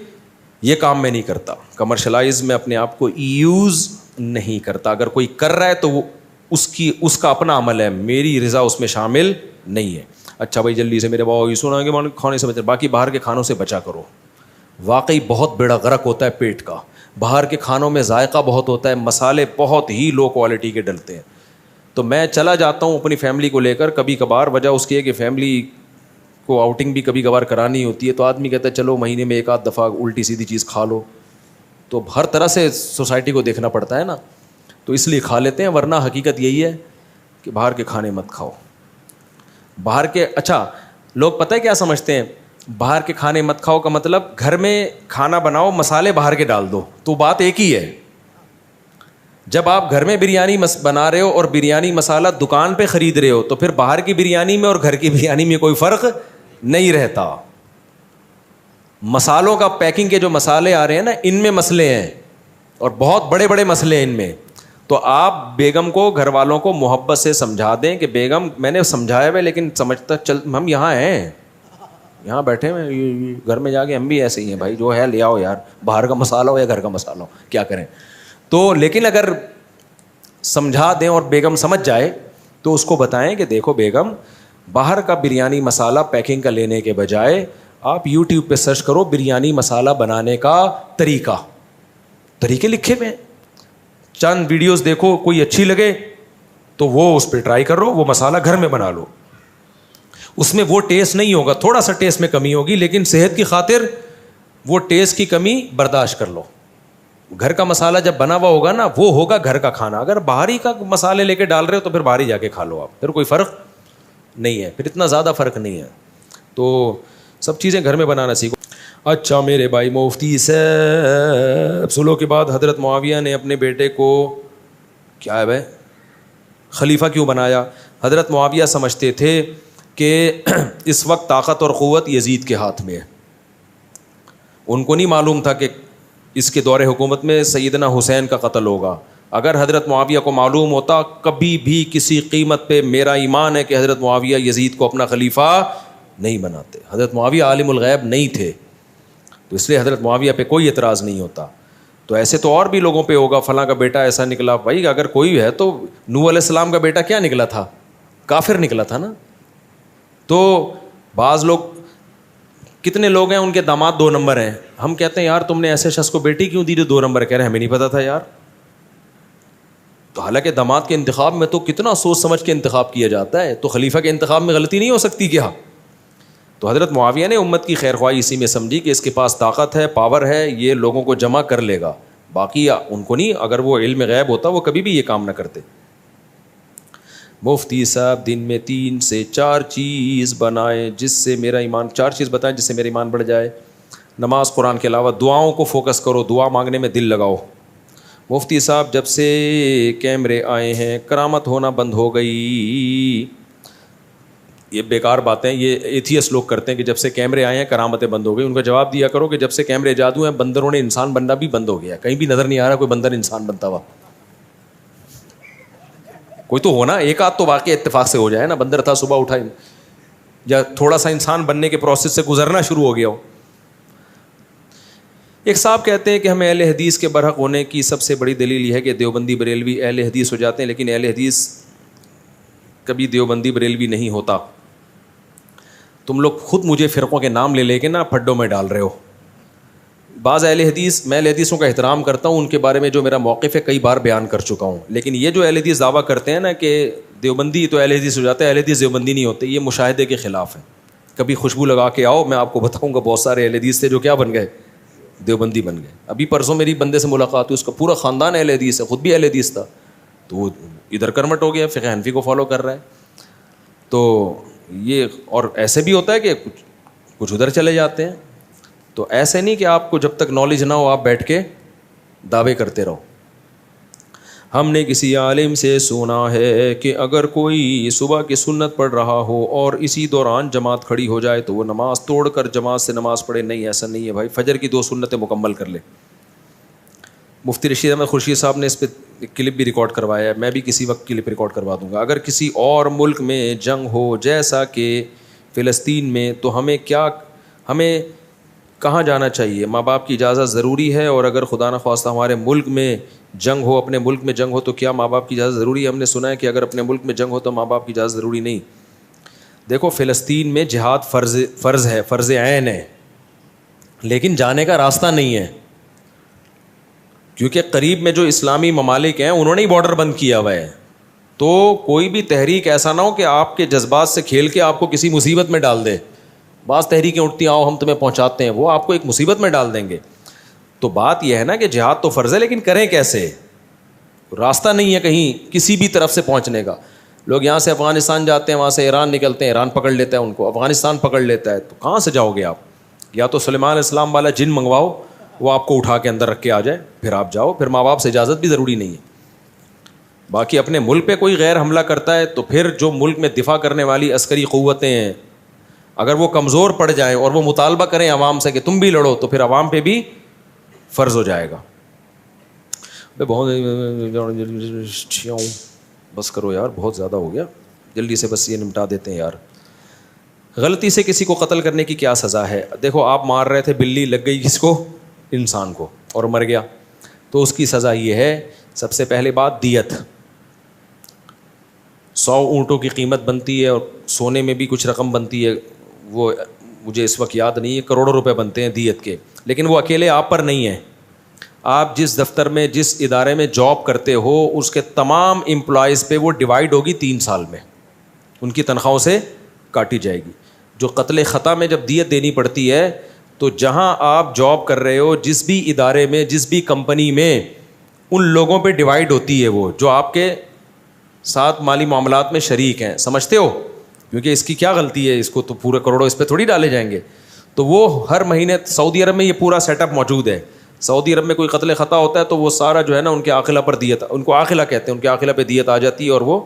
یہ کام میں نہیں کرتا, کمرشلائز میں اپنے آپ کو یوز نہیں کرتا. اگر کوئی کر رہا ہے تو وہ اس کا اپنا عمل ہے, میری رضا اس میں شامل نہیں ہے. اچھا بھائی جلدی سے میرے بابا یہ سنا کہ کھانے سے بچا, باقی باہر کے کھانوں سے بچا کرو. واقعی بہت بڑا غرق ہوتا ہے پیٹ کا. باہر کے کھانوں میں ذائقہ بہت ہوتا ہے, مسالے بہت ہی لو کوالٹی کے ڈلتے ہیں. تو میں چلا جاتا ہوں اپنی فیملی کو لے کر کبھی کبھار, وجہ اس کی ہے کہ فیملی کو آؤٹنگ بھی کبھی کبھار کرانی ہوتی ہے, تو آدمی کہتا ہے چلو مہینے میں 1-8 دفعہ الٹی سیدھی چیز کھا لو. تو ہر طرح سے سوسائٹی کو دیکھنا پڑتا ہے نا, تو اس لیے کھا لیتے ہیں. ورنہ حقیقت یہی ہے کہ باہر کے کھانے مت کھاؤ. باہر کے, اچھا لوگ پتہ ہے کیا سمجھتے ہیں, باہر کے کھانے مت کھاؤ کا مطلب گھر میں کھانا بناؤ, مسالے باہر کے ڈال دو. تو بات ایک ہی ہے. جب آپ گھر میں بریانی بنا رہے ہو اور بریانی مسالہ دکان پہ خرید رہے ہو, تو پھر باہر کی بریانی میں اور گھر کی بریانی میں کوئی فرق نہیں رہتا. مسالوں کا پیکنگ کے جو مسالے آ رہے ہیں نا, ان میں مسئلے ہیں, اور بہت بڑے بڑے مسئلے ہیں ان میں. تو آپ بیگم کو, گھر والوں کو محبت سے سمجھا دیں کہ بیگم میں نے سمجھایا ہے لیکن سمجھتا چل, ہم یہاں ہیں, یہاں بیٹھے ہوئے, گھر میں جا کے ہم بھی ایسے ہی ہیں بھائی, جو ہے لے آؤ یار, باہر کا مسالہ ہو یا گھر کا مسالہ ہو, کیا کریں. تو لیکن اگر سمجھا دیں اور بیگم سمجھ جائے تو اس کو بتائیں کہ دیکھو بیگم, باہر کا بریانی مسالہ پیکنگ کا لینے کے بجائے آپ یوٹیوب پہ سرچ کرو بریانی مسالہ بنانے کا طریقے لکھے ہوئے ہیں, چند ویڈیوز دیکھو, کوئی اچھی لگے تو وہ اس پہ ٹرائی کرو, وہ مسالہ گھر میں بنا لو. اس میں وہ ٹیسٹ نہیں ہوگا, تھوڑا سا ٹیسٹ میں کمی ہوگی, لیکن صحت کی خاطر وہ ٹیسٹ کی کمی برداشت کر لو. گھر کا مسالہ جب بنا ہوا ہوگا نا, وہ ہوگا گھر کا کھانا. اگر باہری کا مسالے لے کے ڈال رہے ہو تو پھر باہر ہی جا کے کھا لو آپ, پھر کوئی فرق نہیں ہے, پھر اتنا زیادہ فرق نہیں ہے. تو سب چیزیں گھر میں بنانا سیکھو. اچھا میرے بھائی مفتی صاحب, صلح کے بعد حضرت معاویہ نے اپنے بیٹے کو کیا ہے بھائی خلیفہ کیوں بنایا؟ حضرت معاویہ سمجھتے تھے کہ اس وقت طاقت اور قوت یزید کے ہاتھ میں ہے. ان کو نہیں معلوم تھا کہ اس کے دور حکومت میں سیدنا حسین کا قتل ہوگا. اگر حضرت معاویہ کو معلوم ہوتا, کبھی بھی کسی قیمت پہ میرا ایمان ہے کہ حضرت معاویہ یزید کو اپنا خلیفہ نہیں بناتے. حضرت معاویہ عالم الغیب نہیں تھے, تو اس لیے حضرت معاویہ پہ کوئی اعتراض نہیں ہوتا. تو ایسے تو اور بھی لوگوں پہ ہوگا, فلاں کا بیٹا ایسا نکلا. بھائی اگر کوئی ہے تو نوح علیہ السلام کا بیٹا کیا نکلا تھا؟ کافر نکلا تھا نا. تو بعض لوگ, کتنے لوگ ہیں ان کے داماد 2 نمبر ہیں. ہم کہتے ہیں یار تم نے ایسے شخص کو بیٹی کیوں دی جو 2 نمبر؟ کہہ رہے ہیں ہمیں نہیں پتا تھا یار. تو حالانکہ داماد کے انتخاب میں تو کتنا سوچ سمجھ کے انتخاب کیا جاتا ہے, تو خلیفہ کے انتخاب میں غلطی نہیں ہو سکتی کیا؟ تو حضرت معاویہ نے امت کی خیر خواہی اسی میں سمجھی کہ اس کے پاس طاقت ہے, پاور ہے, یہ لوگوں کو جمع کر لے گا. باقی ان کو نہیں, اگر وہ علم غیب ہوتا وہ کبھی بھی یہ کام نہ کرتے. مفتی صاحب دن میں 3 سے 4 چیز بنائیں جس سے میرا ایمان, 4 چیز بتائیں جس سے میرا ایمان بڑھ جائے. نماز, قرآن کے علاوہ دعاؤں کو فوکس کرو, دعا مانگنے میں دل لگاؤ. مفتی صاحب جب سے کیمرے آئے ہیں کرامت ہونا بند ہو گئی. یہ بیکار باتیں یہ ایتھیسٹ لوگ کرتے ہیں کہ جب سے کیمرے آئے ہیں کرامتیں بند ہو گئی. ان کا جواب دیا کرو کہ جب سے کیمرے ایجاد ہوئے ہیں بندروں نے انسان بننا بھی بند ہو گیا. کہیں بھی نظر نہیں آ رہا کوئی بندر انسان بنتا ہوا. کوئی تو ہونا, ایک آدھ تو واقعی اتفاق سے ہو جائے نا. بندر تھا صبح اٹھا یا تھوڑا سا انسان بننے کے پروسیس سے گزرنا شروع ہو گیا ہو. ایک صاحب کہتے ہیں کہ ہمیں اہل حدیث کے برحق ہونے کی سب سے بڑی دلیل یہ ہے کہ دیوبندی بریلوی اہل حدیث ہو جاتے ہیں, لیکن اہل حدیث کبھی دیوبندی بریلوی نہیں ہوتا. تم لوگ خود مجھے فرقوں کے نام لے کے نا پھڈوں میں ڈال رہے ہو. بعض اہل حدیث, میں اہل حدیثوں کا احترام کرتا ہوں, ان کے بارے میں جو میرا موقف ہے کئی بار بیان کر چکا ہوں. لیکن یہ جو اہل حدیث دعویٰ کرتے ہیں نا کہ دیوبندی تو اہل حدیث ہو جاتے ہیں, اہل حدیث دیوبندی نہیں ہوتے, یہ مشاہدے کے خلاف ہے. کبھی خوشبو لگا کے آؤ, میں آپ کو بتاؤں گا بہت سارے اہل حدیث تھے جو کیا بن گئے, دیوبندی بن گئے. ابھی پرسوں میری بندے سے ملاقات ہوئی, اس کا پورا خاندان اہل حدیث ہے, خود بھی اہل حدیث تھا, تو وہ ادھر کنورٹ ہو گیا, فقہ حنفی کو فالو کر رہا ہے. تو یہ, اور ایسے بھی ہوتا ہے کہ کچھ ادھر چلے جاتے ہیں. تو ایسے نہیں کہ آپ کو جب تک نالج نہ ہو آپ بیٹھ کے دعوے کرتے رہو. ہم نے کسی عالم سے سنا ہے کہ اگر کوئی صبح کی سنت پڑھ رہا ہو اور اسی دوران جماعت کھڑی ہو جائے تو وہ نماز توڑ کر جماعت سے نماز پڑھے. نہیں, ایسا نہیں ہے بھائی, فجر کی 2 سنتیں مکمل کر لے. مفتی رشید احمد خورشید صاحب نے اس پہ کلپ بھی ریکارڈ کروایا ہے, میں بھی کسی وقت کلپ ریکارڈ کروا دوں گا. اگر کسی اور ملک میں جنگ ہو جیسا کہ فلسطین میں, تو ہمیں کہاں جانا چاہیے؟ ماں باپ کی اجازت ضروری ہے, اور اگر خدا نخواستہ ہمارے ملک میں جنگ ہو, اپنے ملک میں جنگ ہو, تو کیا ماں باپ کی اجازت ضروری ہے؟ ہم نے سنا ہے کہ اگر اپنے ملک میں جنگ ہو تو ماں باپ کی اجازت ضروری نہیں. دیکھو فلسطین میں جہاد فرض ہے, فرض عین ہے, لیکن جانے کا راستہ نہیں ہے, کیونکہ قریب میں جو اسلامی ممالک ہیں انہوں نے ہی بارڈر بند کیا ہوا ہے. تو کوئی بھی تحریک ایسا نہ ہو کہ آپ کے جذبات سے کھیل کے آپ کو کسی مصیبت میں ڈال دے. بعض تحریکیں اٹھتی ہیں, آؤ ہم تمہیں پہنچاتے ہیں, وہ آپ کو ایک مصیبت میں ڈال دیں گے. تو بات یہ ہے نا کہ جہاد تو فرض ہے, لیکن کریں کیسے؟ راستہ نہیں ہے کہیں کسی بھی طرف سے پہنچنے کا. لوگ یہاں سے افغانستان جاتے ہیں, وہاں سے ایران نکلتے ہیں, ایران پکڑ لیتا ہے ان کو, افغانستان پکڑ لیتا ہے, تو کہاں سے جاؤ گے آپ؟ یا تو سلیمان علیہ السلام والا جن منگواؤ, وہ آپ کو اٹھا کے اندر رکھ کے آ جائے, پھر آپ جاؤ. پھر ماں باپ سے اجازت بھی ضروری نہیں ہے. باقی اپنے ملک پہ کوئی غیر حملہ کرتا ہے تو پھر جو ملک میں دفاع کرنے والی عسکری قوتیں ہیں, اگر وہ کمزور پڑ جائیں اور وہ مطالبہ کریں عوام سے کہ تم بھی لڑو, تو پھر عوام پہ بھی فرض ہو جائے گا. بس کرو یار, بہت زیادہ ہو گیا, جلدی سے بس یہ نمٹا دیتے ہیں یار. غلطی سے کسی کو قتل کرنے کی کیا سزا ہے؟ دیکھو آپ مار رہے تھے, بلی لگ گئی کس کو؟ انسان کو, اور مر گیا, تو اس کی سزا یہ ہے, سب سے پہلے بات دیت. 100 اونٹوں کی قیمت بنتی ہے, اور سونے میں بھی کچھ رقم بنتی ہے, وہ مجھے اس وقت یاد نہیں ہے, کروڑوں روپے بنتے ہیں دیت کے. لیکن وہ اکیلے آپ پر نہیں ہے, آپ جس دفتر میں جس ادارے میں جاب کرتے ہو اس کے تمام امپلائیز پہ وہ ڈیوائڈ ہوگی 3 سال میں, ان کی تنخواہوں سے کاٹی جائے گی. جو قتل خطا میں جب دیت دینی پڑتی ہے تو جہاں آپ جاب کر رہے ہو جس بھی ادارے میں جس بھی کمپنی میں, ان لوگوں پہ ڈیوائڈ ہوتی ہے وہ جو آپ کے ساتھ مالی معاملات میں شریک ہیں. سمجھتے ہو؟ کیونکہ اس کی کیا غلطی ہے, اس کو تو پورے کروڑوں اس پہ تھوڑی ڈالے جائیں گے. تو وہ ہر مہینے سعودی عرب میں یہ پورا سیٹ اپ موجود ہے. سعودی عرب میں کوئی قتل خطا ہوتا ہے تو وہ سارا جو ہے نا ان کے عاقلہ پر دیت, ان کو عاقلہ کہتے ہیں, ان کے عاقلہ پہ دیت آ جاتی ہے اور وہ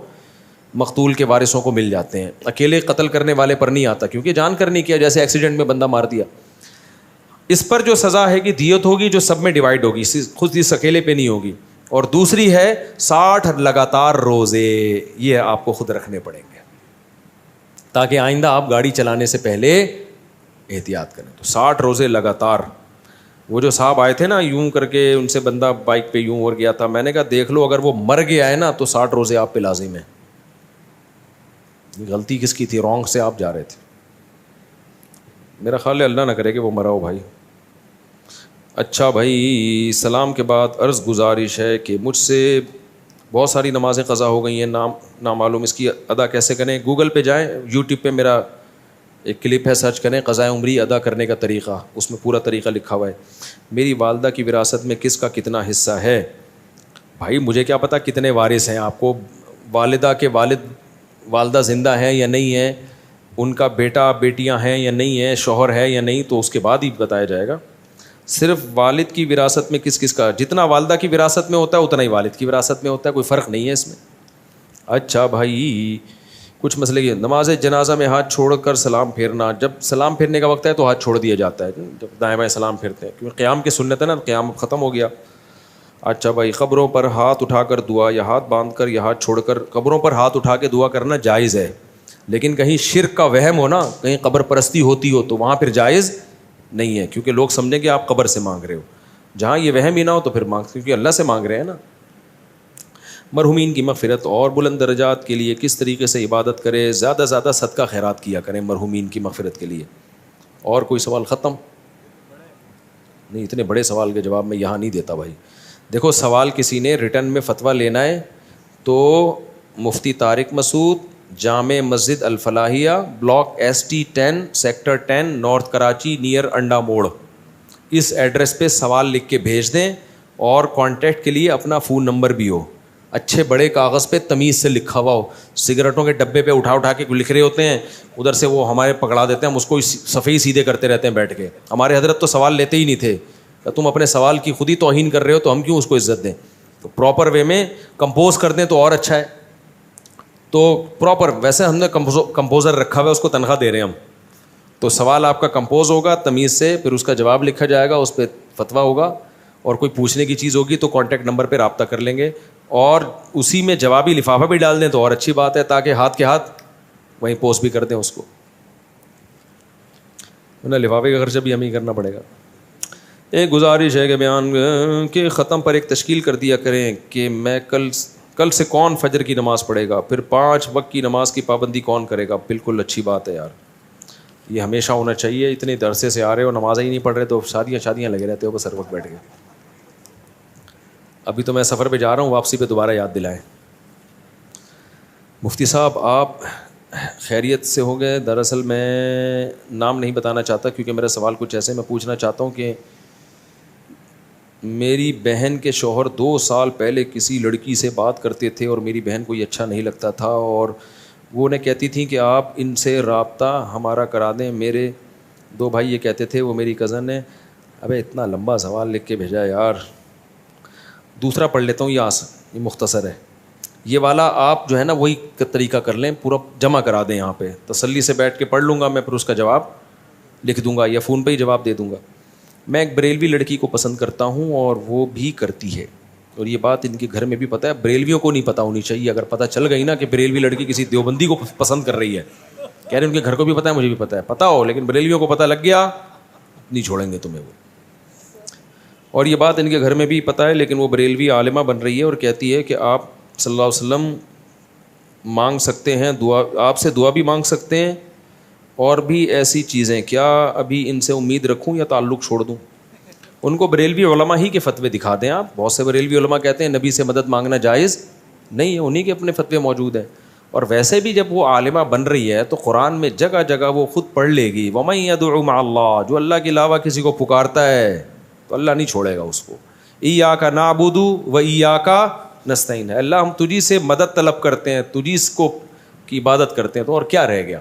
مقتول کے وارثوں کو مل جاتے ہیں. اکیلے قتل کرنے والے پر نہیں آتا کیونکہ جان کر نہیں کیا, جیسے ایکسیڈنٹ میں بندہ مار دیا. اس پر جو سزا ہے کہ دیت ہوگی جو سب میں ڈیوائڈ ہوگی, خود اس اکیلے پہ نہیں ہوگی. اور دوسری ہے 60 لگاتار روزے, یہ آپ کو خود رکھنے پڑیں گے تاکہ آئندہ آپ گاڑی چلانے سے پہلے احتیاط کریں. تو 60 روزے لگاتار. وہ جو صاحب آئے تھے نا یوں کر کے, ان سے بندہ بائک پہ یوں اور گیا تھا, میں نے کہا دیکھ لو اگر وہ مر گیا ہے نا تو 60 روزے آپ پہ لازم ہیں. غلطی کس کی تھی؟ رانگ سے آپ جا رہے تھے. میرا خیال ہے اللہ نہ کرے کہ وہ مرا ہو بھائی. اچھا بھائی, سلام کے بعد عرض گزارش ہے کہ مجھ سے بہت ساری نمازیں قضا ہو گئی ہیں, نامعلوم اس کی ادا کیسے کریں. گوگل پہ جائیں, یوٹیوب پہ میرا ایک کلپ ہے, سرچ کریں قضائے عمری ادا کرنے کا طریقہ, اس میں پورا طریقہ لکھا ہوا ہے. میری والدہ کی وراثت میں کس کا کتنا حصہ ہے؟ بھائی مجھے کیا پتہ کتنے وارث ہیں آپ کو. والدہ کے والدہ زندہ ہیں یا نہیں ہیں, ان کا بیٹا بیٹیاں ہیں یا نہیں ہیں, شوہر ہے یا نہیں, تو اس کے بعد ہی بتایا جائے گا. صرف والد کی وراثت میں کس کا, جتنا والدہ کی وراثت میں ہوتا ہے اتنا ہی والد کی وراثت میں ہوتا ہے, کوئی فرق نہیں ہے اس میں. اچھا بھائی, کچھ مسئلے کی نماز جنازہ میں ہاتھ چھوڑ کر سلام پھیرنا, جب سلام پھیرنے کا وقت ہے تو ہاتھ چھوڑ دیا جاتا ہے, جب دائیں بائیں سلام پھیرتے ہیں, کیونکہ قیام کی سنت ہے نا, قیام ختم ہو گیا. اچھا بھائی, قبروں پر ہاتھ اٹھا کر دعا یا ہاتھ باندھ کر یا ہاتھ چھوڑ کر, قبروں پر ہاتھ اٹھا کے دعا کرنا جائز ہے, لیکن کہیں شرک کا وہم ہو نا, کہیں قبر پرستی ہوتی ہو تو وہاں پھر جائز نہیں ہے, کیونکہ لوگ سمجھیں کہ آپ قبر سے مانگ رہے ہو. جہاں یہ وہم ہی نہ ہو تو پھر مانگ, کیونکہ اللہ سے مانگ رہے ہیں نا. مرحومین کی مغفرت اور بلند درجات کے لیے کس طریقے سے عبادت کرے؟ زیادہ زیادہ صدقہ خیرات کیا کریں مرحومین کی مغفرت کے لیے. اور کوئی سوال ختم؟ نہیں, اتنے بڑے سوال کے جواب میں یہاں نہیں دیتا بھائی. دیکھو سوال کسی نے ریٹرن میں فتویٰ لینا ہے تو مفتی طارق مسعود, جامع مسجد Alfalahiya, block ST 10 sector 10 north Karachi near Anda Mor, اس ایڈریس پہ سوال لکھ کے بھیج دیں, اور کانٹیکٹ کے لیے اپنا فون نمبر بھی ہو, اچھے بڑے کاغذ پہ تمیز سے لکھا ہوا ہو. سگریٹوں کے ڈبے پہ اٹھا کے لکھ رہے ہوتے ہیں, ادھر سے وہ ہمارے پکڑا دیتے ہیں, ہم اس کو صفحے ہی سیدھے کرتے رہتے ہیں بیٹھ کے. ہمارے حضرت تو سوال لیتے ہی نہیں تھے, تم اپنے سوال کی خود ہی توہین کر رہے ہو تو ہم کیوں اس کو عزت دیں. تو پراپر وے میں کمپوز کر دیں تو اور اچھا ہے. تو پراپر ویسے ہم نے کمپوزر رکھا ہوا ہے, اس کو تنخواہ دے رہے ہیں ہم, تو سوال آپ کا کمپوز ہوگا تمیز سے, پھر اس کا جواب لکھا جائے گا, اس پہ فتویٰ ہوگا, اور کوئی پوچھنے کی چیز ہوگی تو کانٹیکٹ نمبر پہ رابطہ کر لیں گے, اور اسی میں جوابی لفافہ بھی ڈال دیں تو اور اچھی بات ہے, تاکہ ہاتھ کے ہاتھ وہیں پوسٹ بھی کر دیں اس کو, ورنہ لفافے کا خرچہ بھی ہمیں کرنا پڑے گا. ایک گزارش ہے کہ بیان کے ختم پر ایک تشکیل کر دیا کریں کہ میں کل سے کون فجر کی نماز پڑھے گا, پھر 5 وقت کی نماز کی پابندی کون کرے گا. بالکل اچھی بات ہے یار, یہ ہمیشہ ہونا چاہیے. اتنے عرصے سے آ رہے ہو, نمازیں ہی نہیں پڑھ رہے, تو شادیاں لگے رہتے ہو بس ہر وقت بیٹھ کے. ابھی تو میں سفر پہ جا رہا ہوں, واپسی پہ دوبارہ یاد دلائیں. مفتی صاحب آپ خیریت سے ہو گئے؟ دراصل میں نام نہیں بتانا چاہتا کیونکہ میرا سوال کچھ ایسے, میں پوچھنا چاہتا ہوں کہ میری بہن کے شوہر 2 سال پہلے کسی لڑکی سے بات کرتے تھے اور میری بہن کو یہ اچھا نہیں لگتا تھا, اور وہ انہیں کہتی تھیں کہ آپ ان سے رابطہ ہمارا کرا دیں. میرے 2 بھائی یہ کہتے تھے, وہ میری کزن ہے. ابے اتنا لمبا سوال لکھ کے بھیجا یار, دوسرا پڑھ لیتا ہوں, یہ مختصر ہے. یہ والا آپ جو ہے نا وہی طریقہ کر لیں, پورا جمع کرا دیں یہاں پہ, تسلی سے بیٹھ کے پڑھ لوں گا میں, پھر اس کا جواب لکھ دوں گا یا فون پہ ہی جواب دے دوں گا. میں ایک بریلوی لڑکی کو پسند کرتا ہوں اور وہ بھی کرتی ہے, اور یہ بات ان کے گھر میں بھی پتہ ہے. بریلویوں کو نہیں پتہ ہونی چاہیے, اگر پتہ چل گئی نا کہ بریلوی لڑکی کسی دیوبندی کو پسند کر رہی ہے, کہہ رہے ان کے گھر کو بھی پتہ ہے, مجھے بھی پتہ ہے, پتہ ہو, لیکن بریلویوں کو پتہ لگ گیا نہیں چھوڑیں گے تمہیں وہ. اور یہ بات ان کے گھر میں بھی پتہ ہے, لیکن وہ بریلوی عالمہ بن رہی ہے اور کہتی ہے کہ آپ صلی اللہ علیہ وسلم مانگ سکتے ہیں دعا, آپ سے دعا بھی مانگ سکتے ہیں, اور بھی ایسی چیزیں. کیا ابھی ان سے امید رکھوں یا تعلق چھوڑ دوں؟ ان کو بریلوی علماء ہی کے فتوے دکھا دیں آپ. بہت سے بریلوی علماء کہتے ہیں نبی سے مدد مانگنا جائز نہیں ہے, انہی کے اپنے فتوے موجود ہیں. اور ویسے بھی جب وہ عالمہ بن رہی ہے تو قرآن میں جگہ جگہ وہ خود پڑھ لے گی وَمَن يَدْعُ مَعَ اللَّهِ, جو اللہ کے علاوہ کسی کو پکارتا ہے تو اللہ نہیں چھوڑے گا اس کو. إِيَّاكَ نَعْبُدُ وَإِيَّاكَ نَسْتَعِينُ, اللہ ہم تجھی سے مدد طلب کرتے ہیں, تجھی کو کی عبادت کرتے ہیں, تو اور کیا رہ گیا.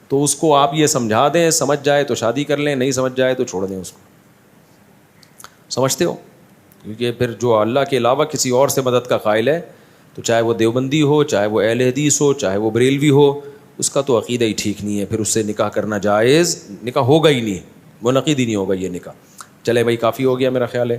تو اس کو آپ یہ سمجھا دیں, سمجھ جائے تو شادی کر لیں, نہیں سمجھ جائے تو چھوڑ دیں اس کو. سمجھتے ہو؟ کیونکہ پھر جو اللہ کے علاوہ کسی اور سے مدد کا قائل ہے, تو چاہے وہ دیوبندی ہو, چاہے وہ اہل حدیث ہو, چاہے وہ بریلوی ہو, اس کا تو عقیدہ ہی ٹھیک نہیں ہے. پھر اس سے نکاح کرنا جائز, نکاح ہوگا ہی نہیں, منعقد ہی نہیں ہوگا یہ نکاح. چلے بھائی کافی ہو گیا میرا خیال ہے.